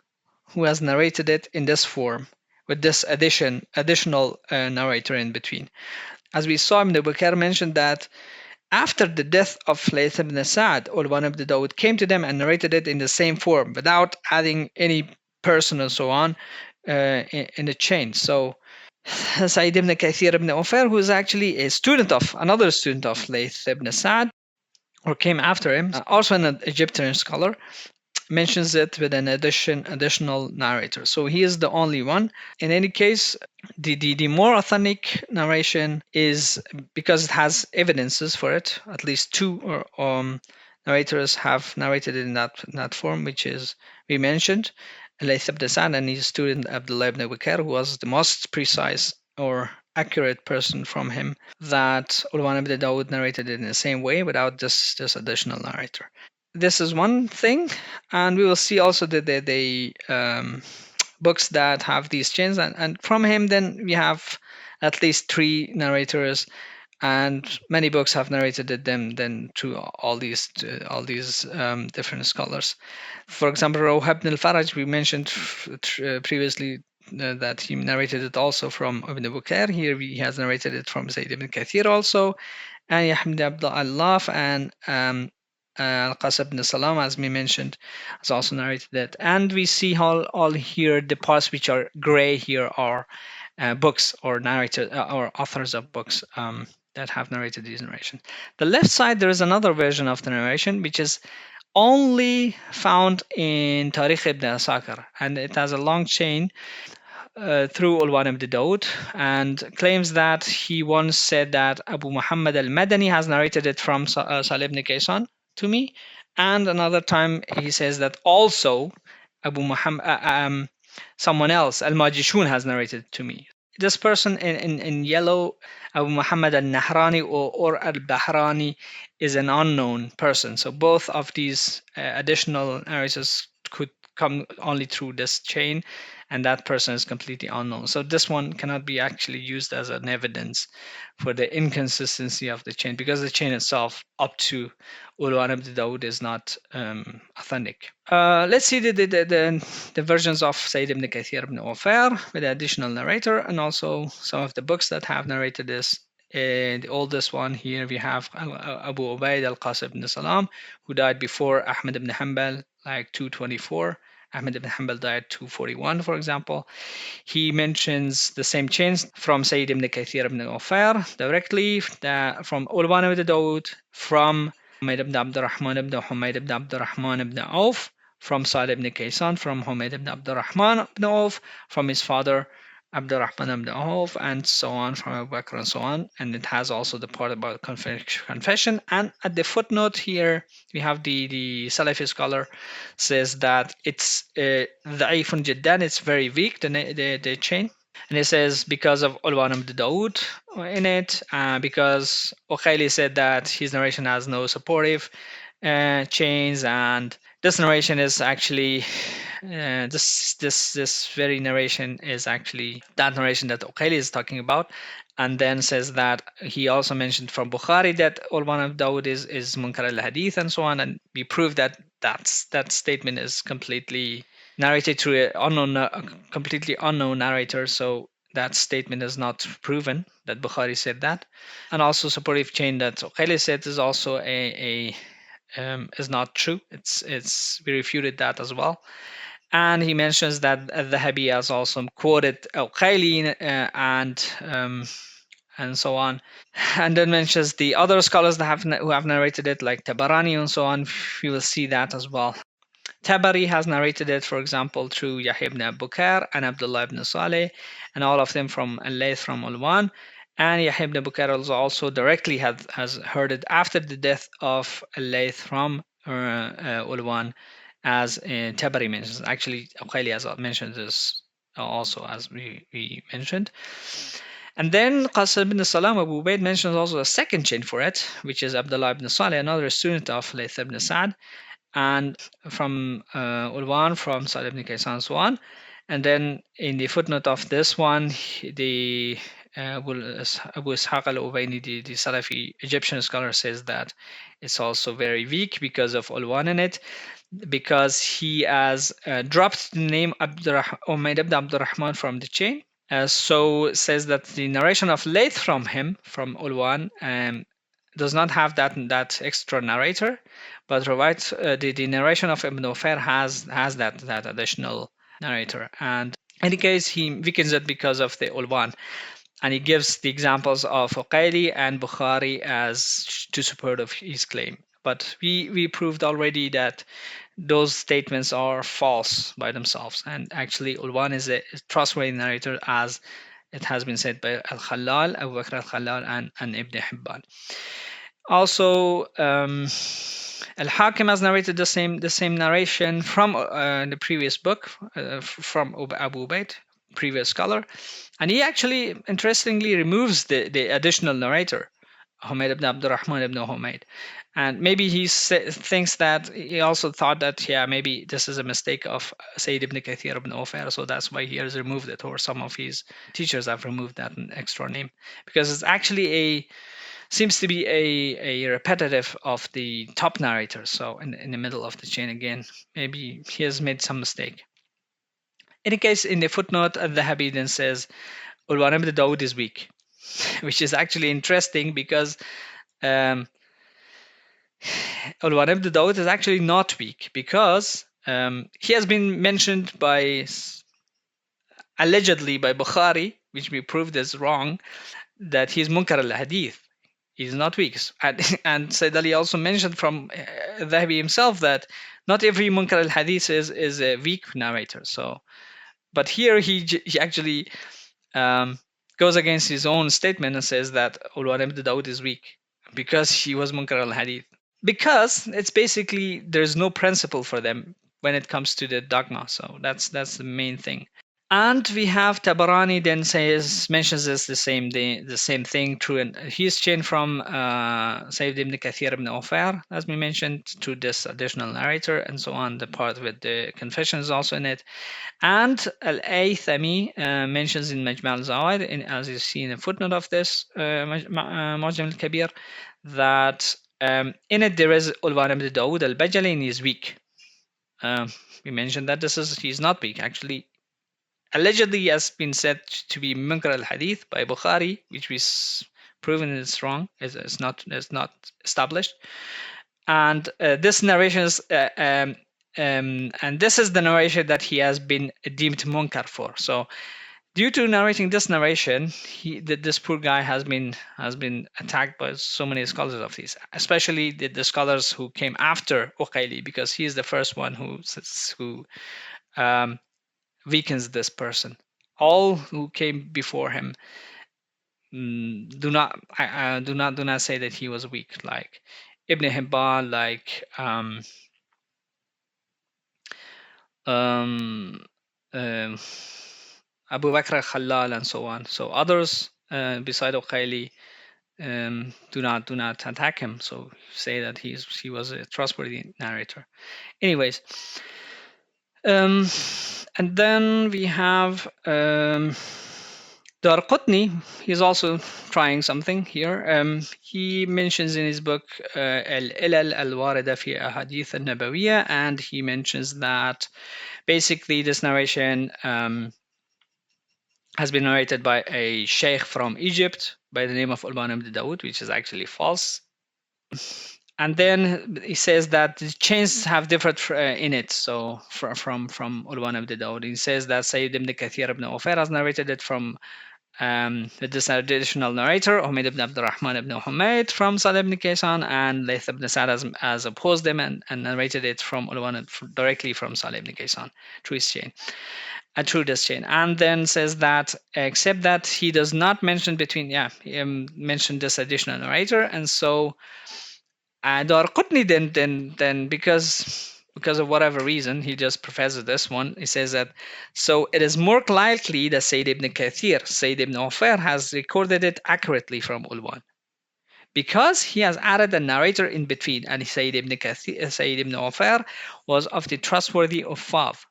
who has narrated it in this form, with this additional narrator in between. As we saw, Ibn Bakr mentioned that after the death of Layth ibn Sa'd, Ulwan ibn Dawud came to them and narrated it in the same form without adding any person and so on in the chain. So Sa'id ibn Kathir ibn Ufair, who is actually another student of Layth ibn Sa'd, or came after him, also an Egyptian scholar, mentions it with an additional narrator. So he is the only one. In any case, the more authentic narration is, because it has evidences for it. At least two narrators have narrated it in that form, which is we mentioned Layth ibn Sa'd and his student Abdullah ibn Bakr, who was the most precise or accurate person from him, that Ulwan ibn Dawud narrated it in the same way without this additional narrator. This is one thing, and we will see also the books that have these chains, and from him then we have at least 3 narrators, and many books have narrated them then to all these different scholars. For example, Rawh ibn al-Faraj, we mentioned previously that he narrated it also from Ibn Bakr. Here he has narrated it from Zayd ibn Kathir also, and Yahya ibn Abdullah and Al-Qasim ibn Salam, as we mentioned, has also narrated that. And we see all here, the parts which are gray here are books or narrators or authors of books that have narrated these narrations. The left side, there is another version of the narration, which is only found in Tarikh ibn Asakir, and it has a long chain through Ulwan ibn Dawud, and claims that he once said that Abu Muhammad al-Madani has narrated it from Salih ibn Kaysan to me, and another time he says that also Abu Muhammad, someone else, al-Majishun, has narrated to me. This person in yellow, Abu Muhammad al-Nahrani or al-Bahrani, is an unknown person. So both of these additional narrators could come only through this chain, and that person is completely unknown. So this one cannot be actually used as an evidence for the inconsistency of the chain, because the chain itself up to Ulwan ibn Dawud is not authentic. Let's see the versions of Sayyid ibn Kathir ibn Ufair with the additional narrator, and also some of the books that have narrated this. The oldest one here we have Abu Ubayd Al Qasim ibn Salam, who died before Ahmad ibn Hanbal, like 224. Ahmad ibn Hanbal died 241, for example. He mentions the same chains from Sayyid ibn Kathir ibn Ufair directly, from Ulwan ibn Dawud, from Humayd ibn Abdurrahman ibn Humayd ibn Abdurrahman ibn Auf, from Salih ibn Kaysan, from Humayd ibn Abdurrahman ibn Auf, from his father Abdurrahman ibn Auf, and so on, from Abu Bakr and so on. And it has also the part about confession. And at the footnote here, we have the Salafi scholar says that it's da'ifun jiddan, it's very weak, the chain. And it says because of Ulwan ibn Dawud in it, because Uqayli said that his narration has no supportive chains, and this narration is actually this very narration is actually that narration that Uqayli is talking about, and then says that he also mentioned from Bukhari that Ulwan ibn Dawud is Munkar al Hadith and so on, and we prove that that statement is completely narrated through a completely unknown narrator, so that statement is not proven that Bukhari said that. And also supportive chain that Uqayli said is also is not true. We refuted that as well. And he mentions that Dhahabi has also quoted Uqayli and and so on. And then mentions the other scholars that who have narrated it, like Tabarani and so on. We will see that as well. Tabari has narrated it, for example, through Yahya ibn Abu Bakr and Abdullah ibn Saleh, and all of them from Al-Layth from Ulwan. And Yahya ibn Abu Bakr also directly has heard it after the death of Al-Layth from Ulwan, as Tabari mentions. Actually, Uqayli has mentioned this also, as we mentioned. And then Qasim ibn Salam Abu Ubayd mentions also a second chain for it, which is Abdullah ibn Saleh, another student of Layth ibn Sa'd, and from Ulwan, from Sa'd ibn Kaysan, and so on. And then in the footnote of this one, the Abu Ishaq al-Ubayni, the Salafi Egyptian scholar, says that it's also very weak because of Ulwan in it, because he has dropped the name Umayd ibn Abdurrahman from the chain. So says that the narration of Layth from him, from Ulwan, does not have that extra narrator, but provides the narration of Ibn Ufair has that additional narrator. And in any case, he weakens it because of the Ulwan, and he gives the examples of Uqayli and Bukhari as to support of his claim. But we proved already that those statements are false by themselves, and actually Ulwan is a trustworthy narrator, as it has been said by Al-Khalal, Abu Bakr Al-Khalal, and Ibn Hibban. Also, Al-Hakim has narrated the same narration from the previous book, from Abu Ubayd, previous scholar, and he actually interestingly removes the additional narrator, Humayd ibn Abdurrahman ibn Humayd. And maybe he thinks that he also thought that, yeah, maybe this is a mistake of Sayyid ibn Kathir ibn Ufair, so that's why he has removed it, or some of his teachers have removed that extra name, because it's actually seems to be a repetitive of the top narrator, so in the middle of the chain again. Maybe he has made some mistake. In any case, in the footnote, Dhahabi then says Ulwan ibn Dawud is weak, which is actually interesting because Ulwan ibn Dawud is actually not weak, because he has been mentioned allegedly by Bukhari, which we proved is wrong, that he's Munkar al Hadith. He's not weak. And Sayyid Ali also mentioned from Dhahabi himself that not every Munkar al Hadith is a weak narrator. So, but here he actually goes against his own statement and says that Ulwan ibn Dawud is weak because he was Munkar al Hadith. Because it's basically there's no principle for them when it comes to the dogma. So that's the main thing. And we have Tabarani then mentions this the same thing through, and he's chained from Sayyid ibn Kathir ibn Ufair, as we mentioned, to this additional narrator, and so on. The part with the confession is also in it. And Al Haythami mentions in Majma' al Zawaid, as you see in the footnote of this Mu'jam al Kabir, that in it there is Ulwan ibn Dawud al Bajali, and he's weak. We mentioned that he's not weak, actually. Allegedly has been said to be Munkar al-Hadith by Bukhari, which is proven is wrong. It's not established. And this narration is, and this is the narration that he has been deemed Munkar for. So, due to narrating this narration, this poor guy has been attacked by so many scholars of these, especially the scholars who came after Uqayli, because he is the first one who weakens this person. All who came before him do not say that he was weak, like Ibn Hibban, like Abu Bakr Khalal, and so on. So others beside Uqayli do not attack him. So say that he was a trustworthy narrator. Anyways. And then we have Darqutni. He's also trying something here. He mentions in his book Al-Ilal Al-Warida fi Ahadith Al-Nabawiyya, and he mentions that basically this narration has been narrated by a sheikh from Egypt by the name of Ulwan ibn Dawud, which is actually false. And then he says that the chains have differed in it. So from Ulwan ibn Dawud, he says that Sayyid ibn Kathir ibn Ufair has narrated it from with this additional narrator, Ubayd ibn Abdurrahman ibn Humayd from Salih ibn Kaysan, and Layth ibn Sa'd as opposed them and narrated it from Ulwan directly from Salih ibn Kaysan through his chain. Through this chain, and then says that except that he does not mention between he mentioned this additional narrator, and so Darqutni then because of whatever reason he just professes this one. He says that so it is more likely that Sayyid ibn Kathir, Sayyid ibn Ufair has recorded it accurately from Ulwan, because he has added a narrator in between, and Sayyid ibn Kathir, Sayyid ibn Ufair was of the trustworthy Uffaz,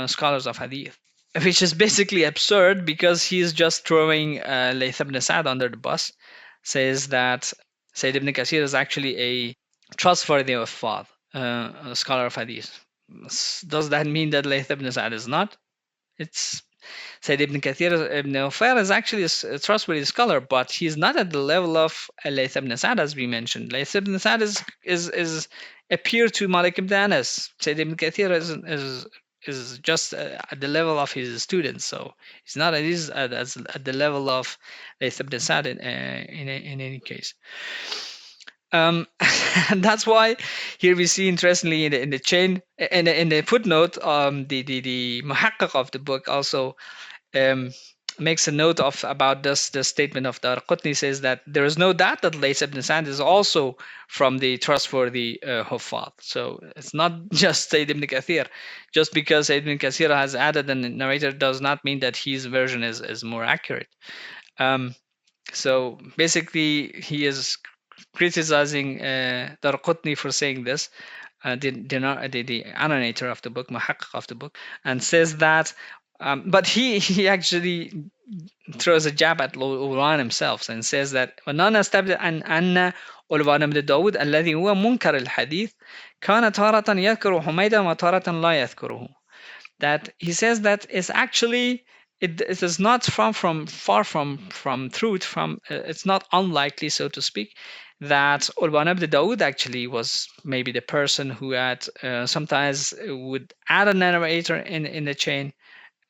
scholars of Hadith, which is basically absurd because he's just throwing Layth ibn Sa'd under the bus. Says that Sayyid ibn Kathir is actually a trustworthy Uffaz, a scholar of Hadith. Does that mean that Layth ibn Sa'd is not? It's Sayyid ibn Kathir ibn Ufair is actually a trustworthy scholar, but he's not at the level of Layth ibn Sa'd, as we mentioned. Layth ibn Sa'd is a peer to Malik ibn Anas. Sayyid ibn Kathir is just at the level of his students, so he's not at the level of Layth ibn Sa'd in any case. And that's why here we see, interestingly, in the chain, in the footnote, the muhakkik of the book also makes a note of about this statement of Darqutni. Says that there is no doubt that Layth ibn Sa'd is also from the trustworthy Huffaz. So it's not just Sayyid ibn Kathir. Just because Sayyid ibn Kathir has added a narrator does not mean that his version is more accurate. So basically, he is criticizing Darqutni for saying this, the annotator of the book, muhakkik of the book, and says that, but he actually throws a jab at Ulwan himself and says that وَنَا نَسْتَبْدِأَ أَنَّ Ulwan ibn Dawud الذي هو منكر الحديث كان تارة يذكر حميدا وتارة لا يذكره. That he says that is actually it is not far from truth. It's not unlikely, so to speak, that Ulwan ibn Dawud actually was maybe the person who had sometimes would add a narrator in the chain,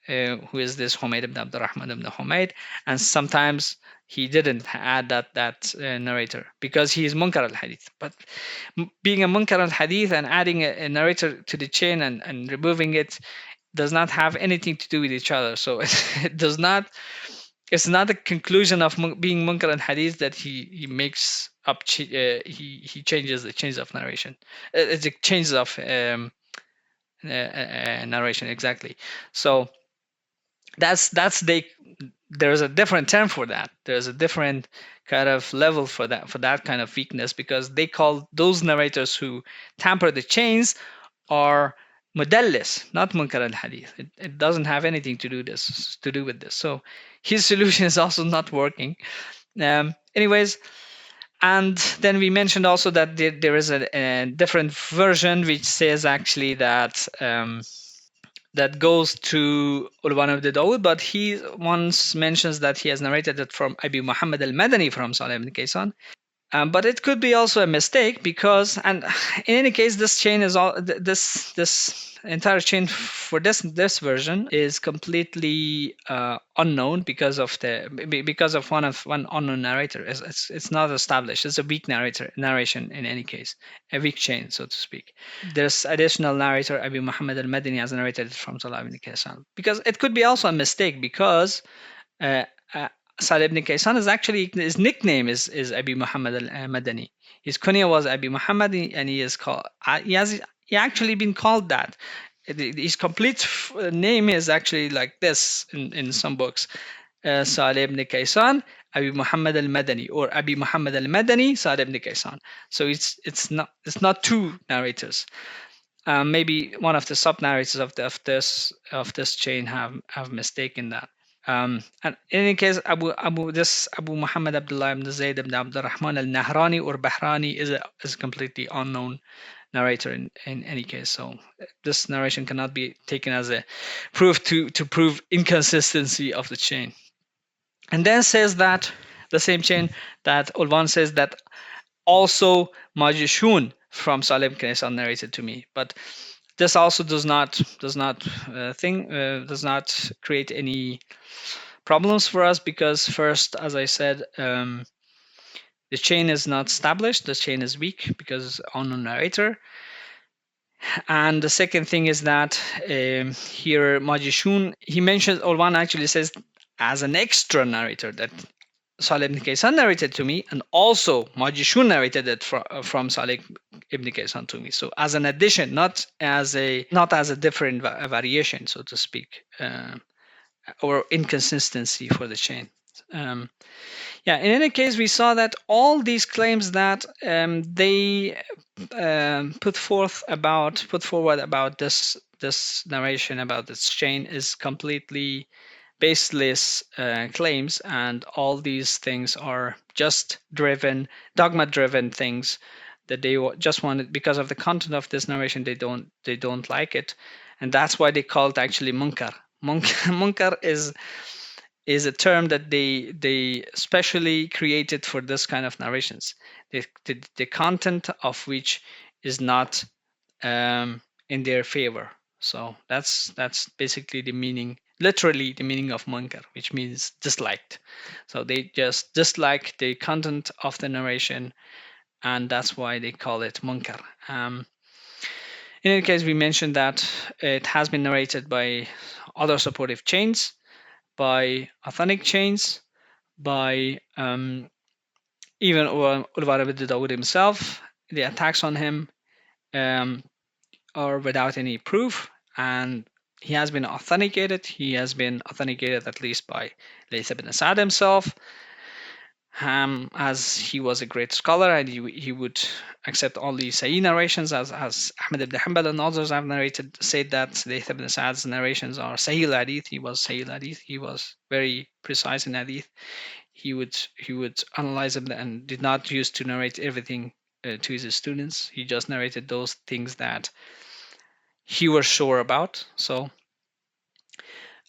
who is this Humayd ibn Abdurrahman ibn Humayd, and sometimes he didn't add that narrator because he is Munkar al Hadith. But being a Munkar al Hadith and adding a narrator to the chain and removing it does not have anything to do with each other. So it does not. It's not a conclusion of being Munkar al Hadith that he makes up. He changes the chains of narration. It's a change of narration, exactly. So there's a different term for that. There's a different kind of level for that kind of weakness, because they call those narrators who tamper the chains are mudallis, not munkar al-hadith. It doesn't have anything to do with this. So his solution is also not working. Anyways, and then we mentioned also that there is a different version which says actually that that goes to Ulwan ibn Dawud, but he once mentions that he has narrated it from Abu Muhammad al-Madani from Salih ibn Kaysan. But it could be also a mistake because, and in any case, this chain is all this entire chain for this version is completely unknown because of one unknown narrator. It's not established. It's a weak narration in any case, a weak chain, so to speak. There's additional narrator Abu Muhammad al-Madani has narrated it from Salah ibn Kaysan, because it could be also a mistake because. Salih ibn Kaysan is actually, his nickname is Abi Muhammad al-Madani. His kunya was Abi Muhammad, and he actually been called that. His complete name is actually like this in some books. Salih ibn Kaysan, Abi Muhammad al-Madani, or Abi Muhammad al-Madani, Salih ibn Kaysan. So it's not two narrators. Maybe one of the sub narrators of this chain have mistaken that. And in any case, Abu Muhammad Abdullah ibn Zayd ibn Abdurrahman al-Nahrani or Bahrani is a completely unknown narrator in any case. So this narration cannot be taken as a proof to prove inconsistency of the chain. And then says that the same chain that Ulwan says that also Majishun from Salih ibn Kaysan narrated to me, but this also does not create any problems for us because first, as I said, the chain is not established. The chain is weak because on a narrator. And the second thing is that here Majishun, he mentions, Ulwan actually says as an extra narrator that Salih ibn Kaysan narrated to me, and also Majishun narrated it from Salih ibn Kaysan to me. So as an addition, not as a different variation, so to speak, or inconsistency for the chain. Yeah, in any case, we saw that all these claims that they put forward about this narration about this chain is completely baseless claims, and all these things are just dogma-driven things that they just wanted because of the content of this narration. They don't like it, and that's why they call it actually munkar. Munkar is a term that they specially created for this kind of narrations. The content of which is not in their favor. So that's basically the meaning, literally the meaning of munkar, which means disliked. So they just dislike the content of the narration, and that's why they call it munkar. In any case, we mentioned that it has been narrated by other supportive chains, by authentic chains, by even Ulwan ibn Dawud himself. The attacks on him are without any proof, and he has been authenticated. He has been authenticated at least by Layth ibn Sa'd himself, as he was a great scholar, and he would accept all the Sahih narrations, as Ahmad ibn Hanbal and others have narrated, said that Layth ibn Sa'd's narrations are Sahih Hadith. He was Sahih Hadith. He was very precise in Hadith. He would analyze them and did not use to narrate everything to his students. He just narrated those things that he was sure about. So,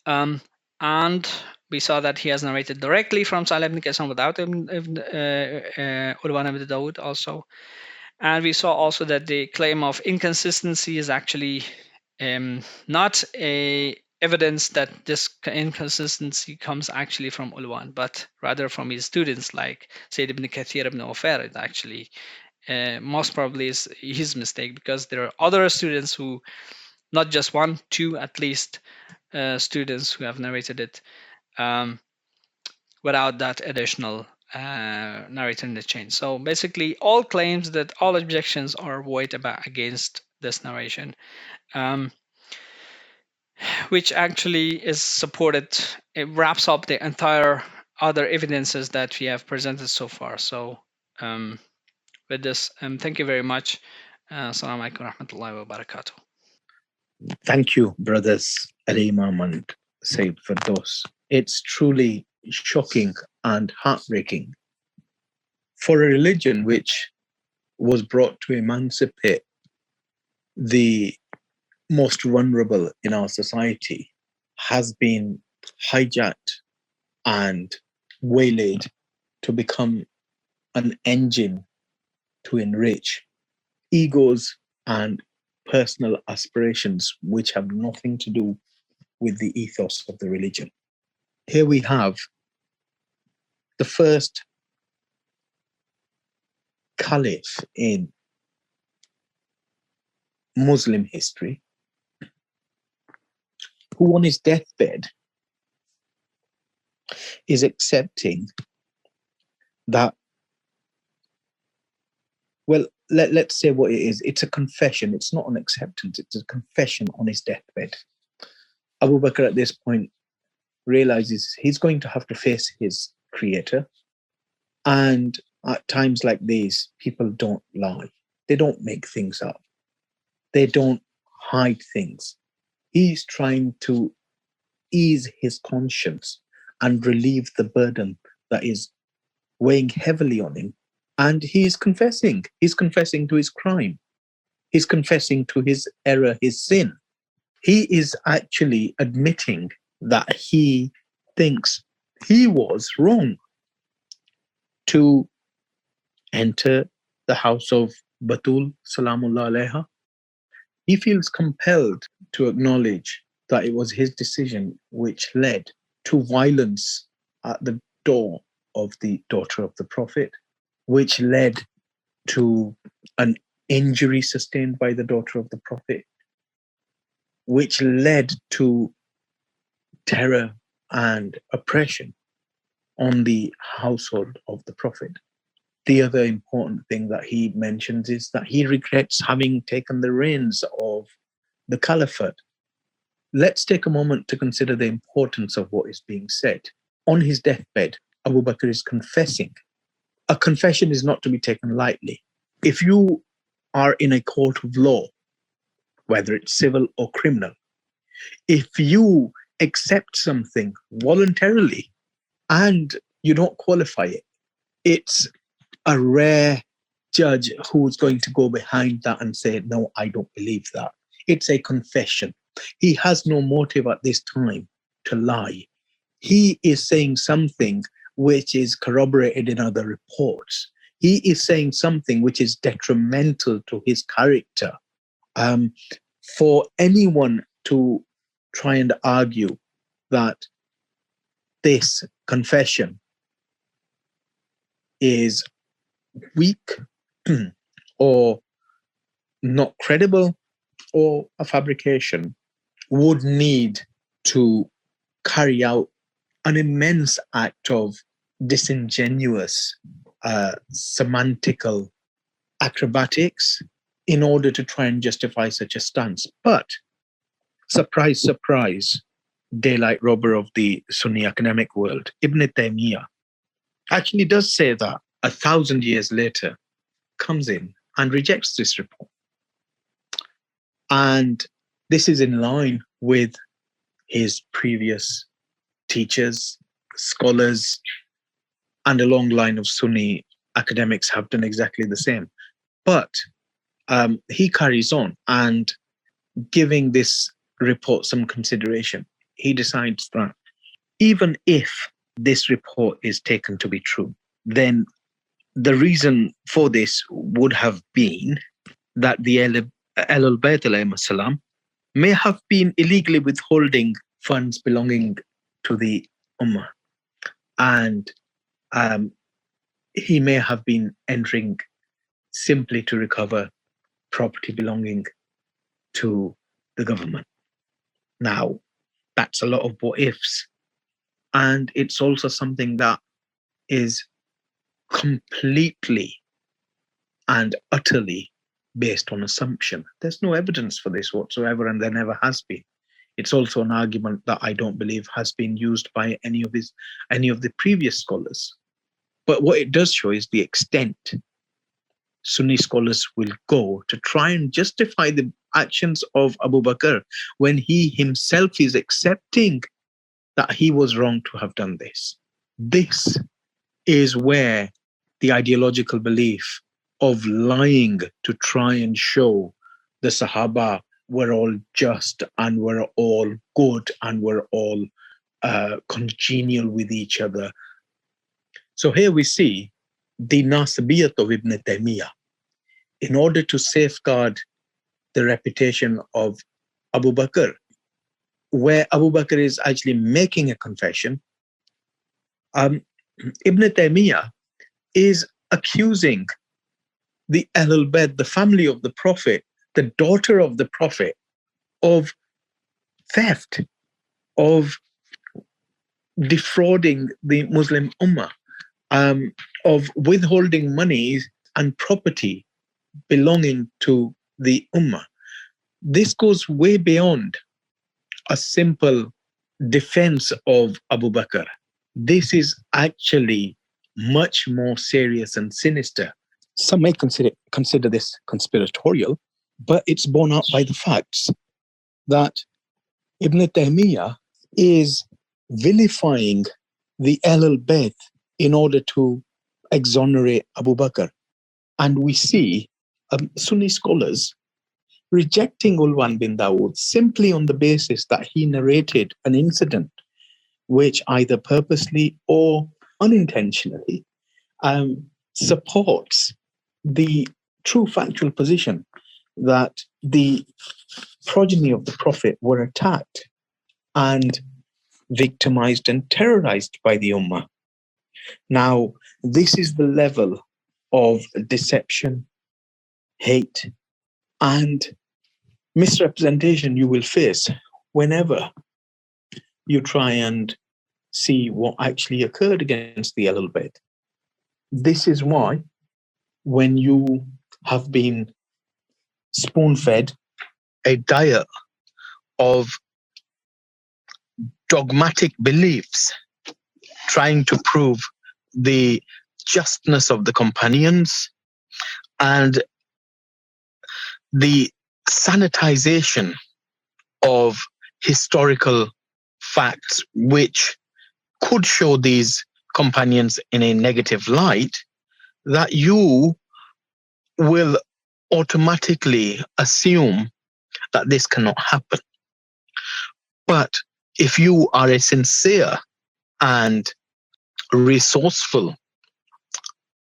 and we saw that he has narrated directly from Salih ibn Kaysan without Ulwan ibn Dawud also. And we saw also that the claim of inconsistency is actually not a evidence that this inconsistency comes actually from Ulwan, but rather from his students like Sayyid ibn Kathir ibn Farid. Actually, most probably is his mistake, because there are other students who, not just one, two at least students who have narrated it without that additional narrator in the chain. So basically, all claims that all objections are void against this narration, which actually is supported. It wraps up the entire other evidences that we have presented so far. So with this, thank you very much. Assalamu alaikum wa rahmatullahi wa barakatuh. Thank you, brothers Al-Imam and Sayyid Firdaus. It's truly shocking and heartbreaking for a religion which was brought to emancipate the most vulnerable in our society has been hijacked and waylaid to become an engine to enrich egos and personal aspirations which have nothing to do with the ethos of the religion. Here we have the first caliph in Muslim history who on his deathbed is accepting that, well, let's say what it is. It's a confession. It's not an acceptance. It's a confession on his deathbed. Abu Bakr at this point realizes he's going to have to face his creator. And at times like these, people don't lie. They don't make things up. They don't hide things. He's trying to ease his conscience and relieve the burden that is weighing heavily on him. And he's confessing. He's confessing to his crime. He's confessing to his error, his sin. He is actually admitting that he thinks he was wrong to enter the house of Batul, Salamullah alayha. He feels compelled to acknowledge that it was his decision which led to violence at the door of the daughter of the Prophet, which led to an injury sustained by the daughter of the Prophet, which led to terror and oppression on the household of the Prophet. The other important thing that he mentions is that he regrets having taken the reins of the caliphate. Let's take a moment to consider the importance of what is being said. On his deathbed, Abu Bakr is confessing. A confession is not to be taken lightly. If you are in a court of law, whether it's civil or criminal, if you accept something voluntarily and you don't qualify it, it's a rare judge who's going to go behind that and say, no, I don't believe that. It's a confession. He has no motive at this time to lie. He is saying something which is corroborated in other reports. He is saying something which is detrimental to his character. For anyone to try and argue that this confession is weak or not credible or a fabrication would need to carry out an immense act of disingenuous semantical acrobatics in order to try and justify such a stance. But surprise, surprise, daylight robber of the Sunni academic world, Ibn Taymiyyah actually does say that 1,000 years later comes in and rejects this report. And this is in line with his previous teachers, scholars, and a long line of Sunni academics have done exactly the same. But he carries on, and giving this report some consideration, he decides that even if this report is taken to be true, then the reason for this would have been that the Ahlul Bayt alayhim salam may have been illegally withholding funds belonging to the Ummah. And he may have been entering simply to recover property belonging to the government. Now, that's a lot of what ifs. And it's also something that is completely and utterly based on assumption. There's no evidence for this whatsoever, and there never has been. It's also an argument that I don't believe has been used by any of the previous scholars. But what it does show is the extent Sunni scholars will go to try and justify the actions of Abu Bakr when he himself is accepting that he was wrong to have done this. This is where the ideological belief of lying to try and show the Sahaba were all just and were all good and were all congenial with each other. So here we see the Nasibiyat of Ibn Taymiyyah. In order to safeguard the reputation of Abu Bakr, where Abu Bakr is actually making a confession, Ibn Taymiyyah is accusing the Ahlul Bayt, the family of the Prophet, the daughter of the Prophet, of theft, of defrauding the Muslim Ummah, of withholding money and property belonging to the Ummah. This goes way beyond a simple defense of Abu Bakr. This is actually much more serious and sinister. Some may consider this conspiratorial, but it's borne out by the facts that Ibn Taymiyyah is vilifying the Ahlul Bayt in order to exonerate Abu Bakr. And we see Sunni scholars rejecting Ulwan ibn Dawud simply on the basis that he narrated an incident which either purposely or unintentionally supports the true factual position that the progeny of the Prophet were attacked and victimized and terrorized by the Ummah. Now, this is the level of deception, hate, and misrepresentation you will face whenever you try and see what actually occurred against the Ahlul Bayt. This is why when you have been spoon-fed a diet of dogmatic beliefs, trying to prove the justness of the companions and the sanitization of historical facts which could show these companions in a negative light, that you will automatically assume that this cannot happen. But if you are a sincere and resourceful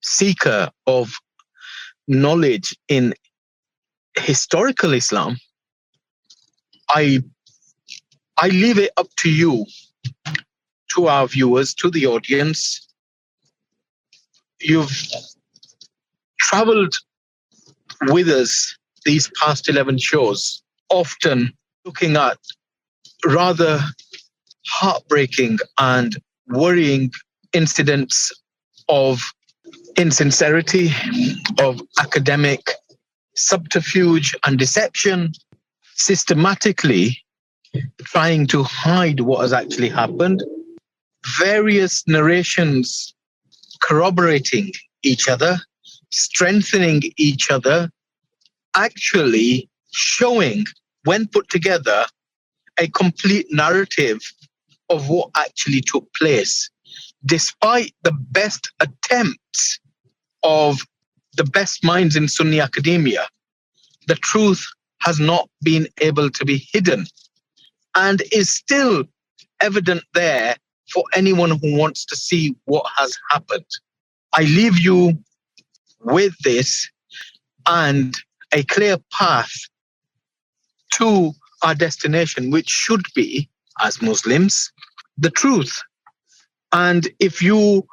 seeker of knowledge in historical Islam, I leave it up to you, to our viewers, to the audience. You've traveled with us these past 11 shows, often looking at rather heartbreaking and worrying incidents of insincerity, of academic subterfuge and deception, systematically trying to hide what has actually happened, various narrations corroborating each other, strengthening each other, actually showing, when put together, a complete narrative of what actually took place, despite the best attempts of the best minds in Sunni academia. The truth has not been able to be hidden and is still evident there for anyone who wants to see what has happened. I leave you with this and a clear path to our destination, which should be, as Muslims, the truth. And if you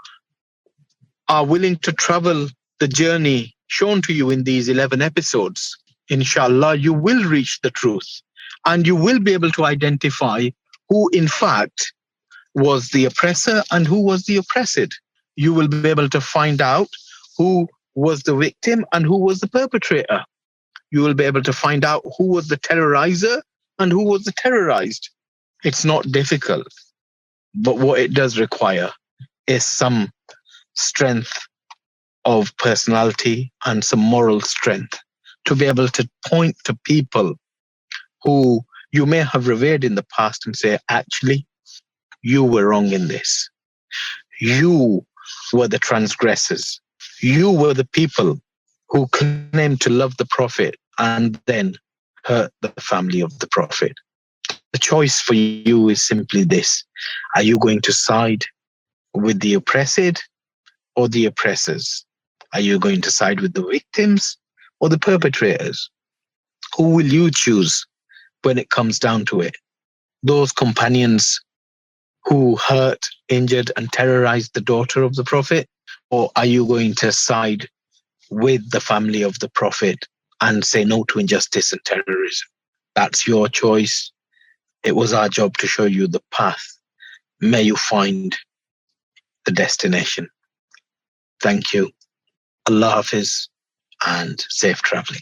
are willing to travel the journey shown to you in these 11 episodes, inshallah, you will reach the truth. And you will be able to identify who, in fact, was the oppressor and who was the oppressed. You will be able to find out who was the victim and who was the perpetrator. You will be able to find out who was the terrorizer and who was the terrorized. It's not difficult, but what it does require is some strength of personality and some moral strength to be able to point to people who you may have revered in the past and say, actually, you were wrong in this. You were the transgressors. You were the people who claimed to love the Prophet and then hurt the family of the Prophet. The choice for you is simply this. Are you going to side with the oppressed or the oppressors? Are you going to side with the victims or the perpetrators? Who will you choose when it comes down to it? Those companions who hurt, injured, and terrorized the daughter of the Prophet? Or are you going to side with the family of the Prophet and say no to injustice and terrorism? That's your choice. It was our job to show you the path. May you find the destination. Thank you. Allah Hafiz and safe traveling.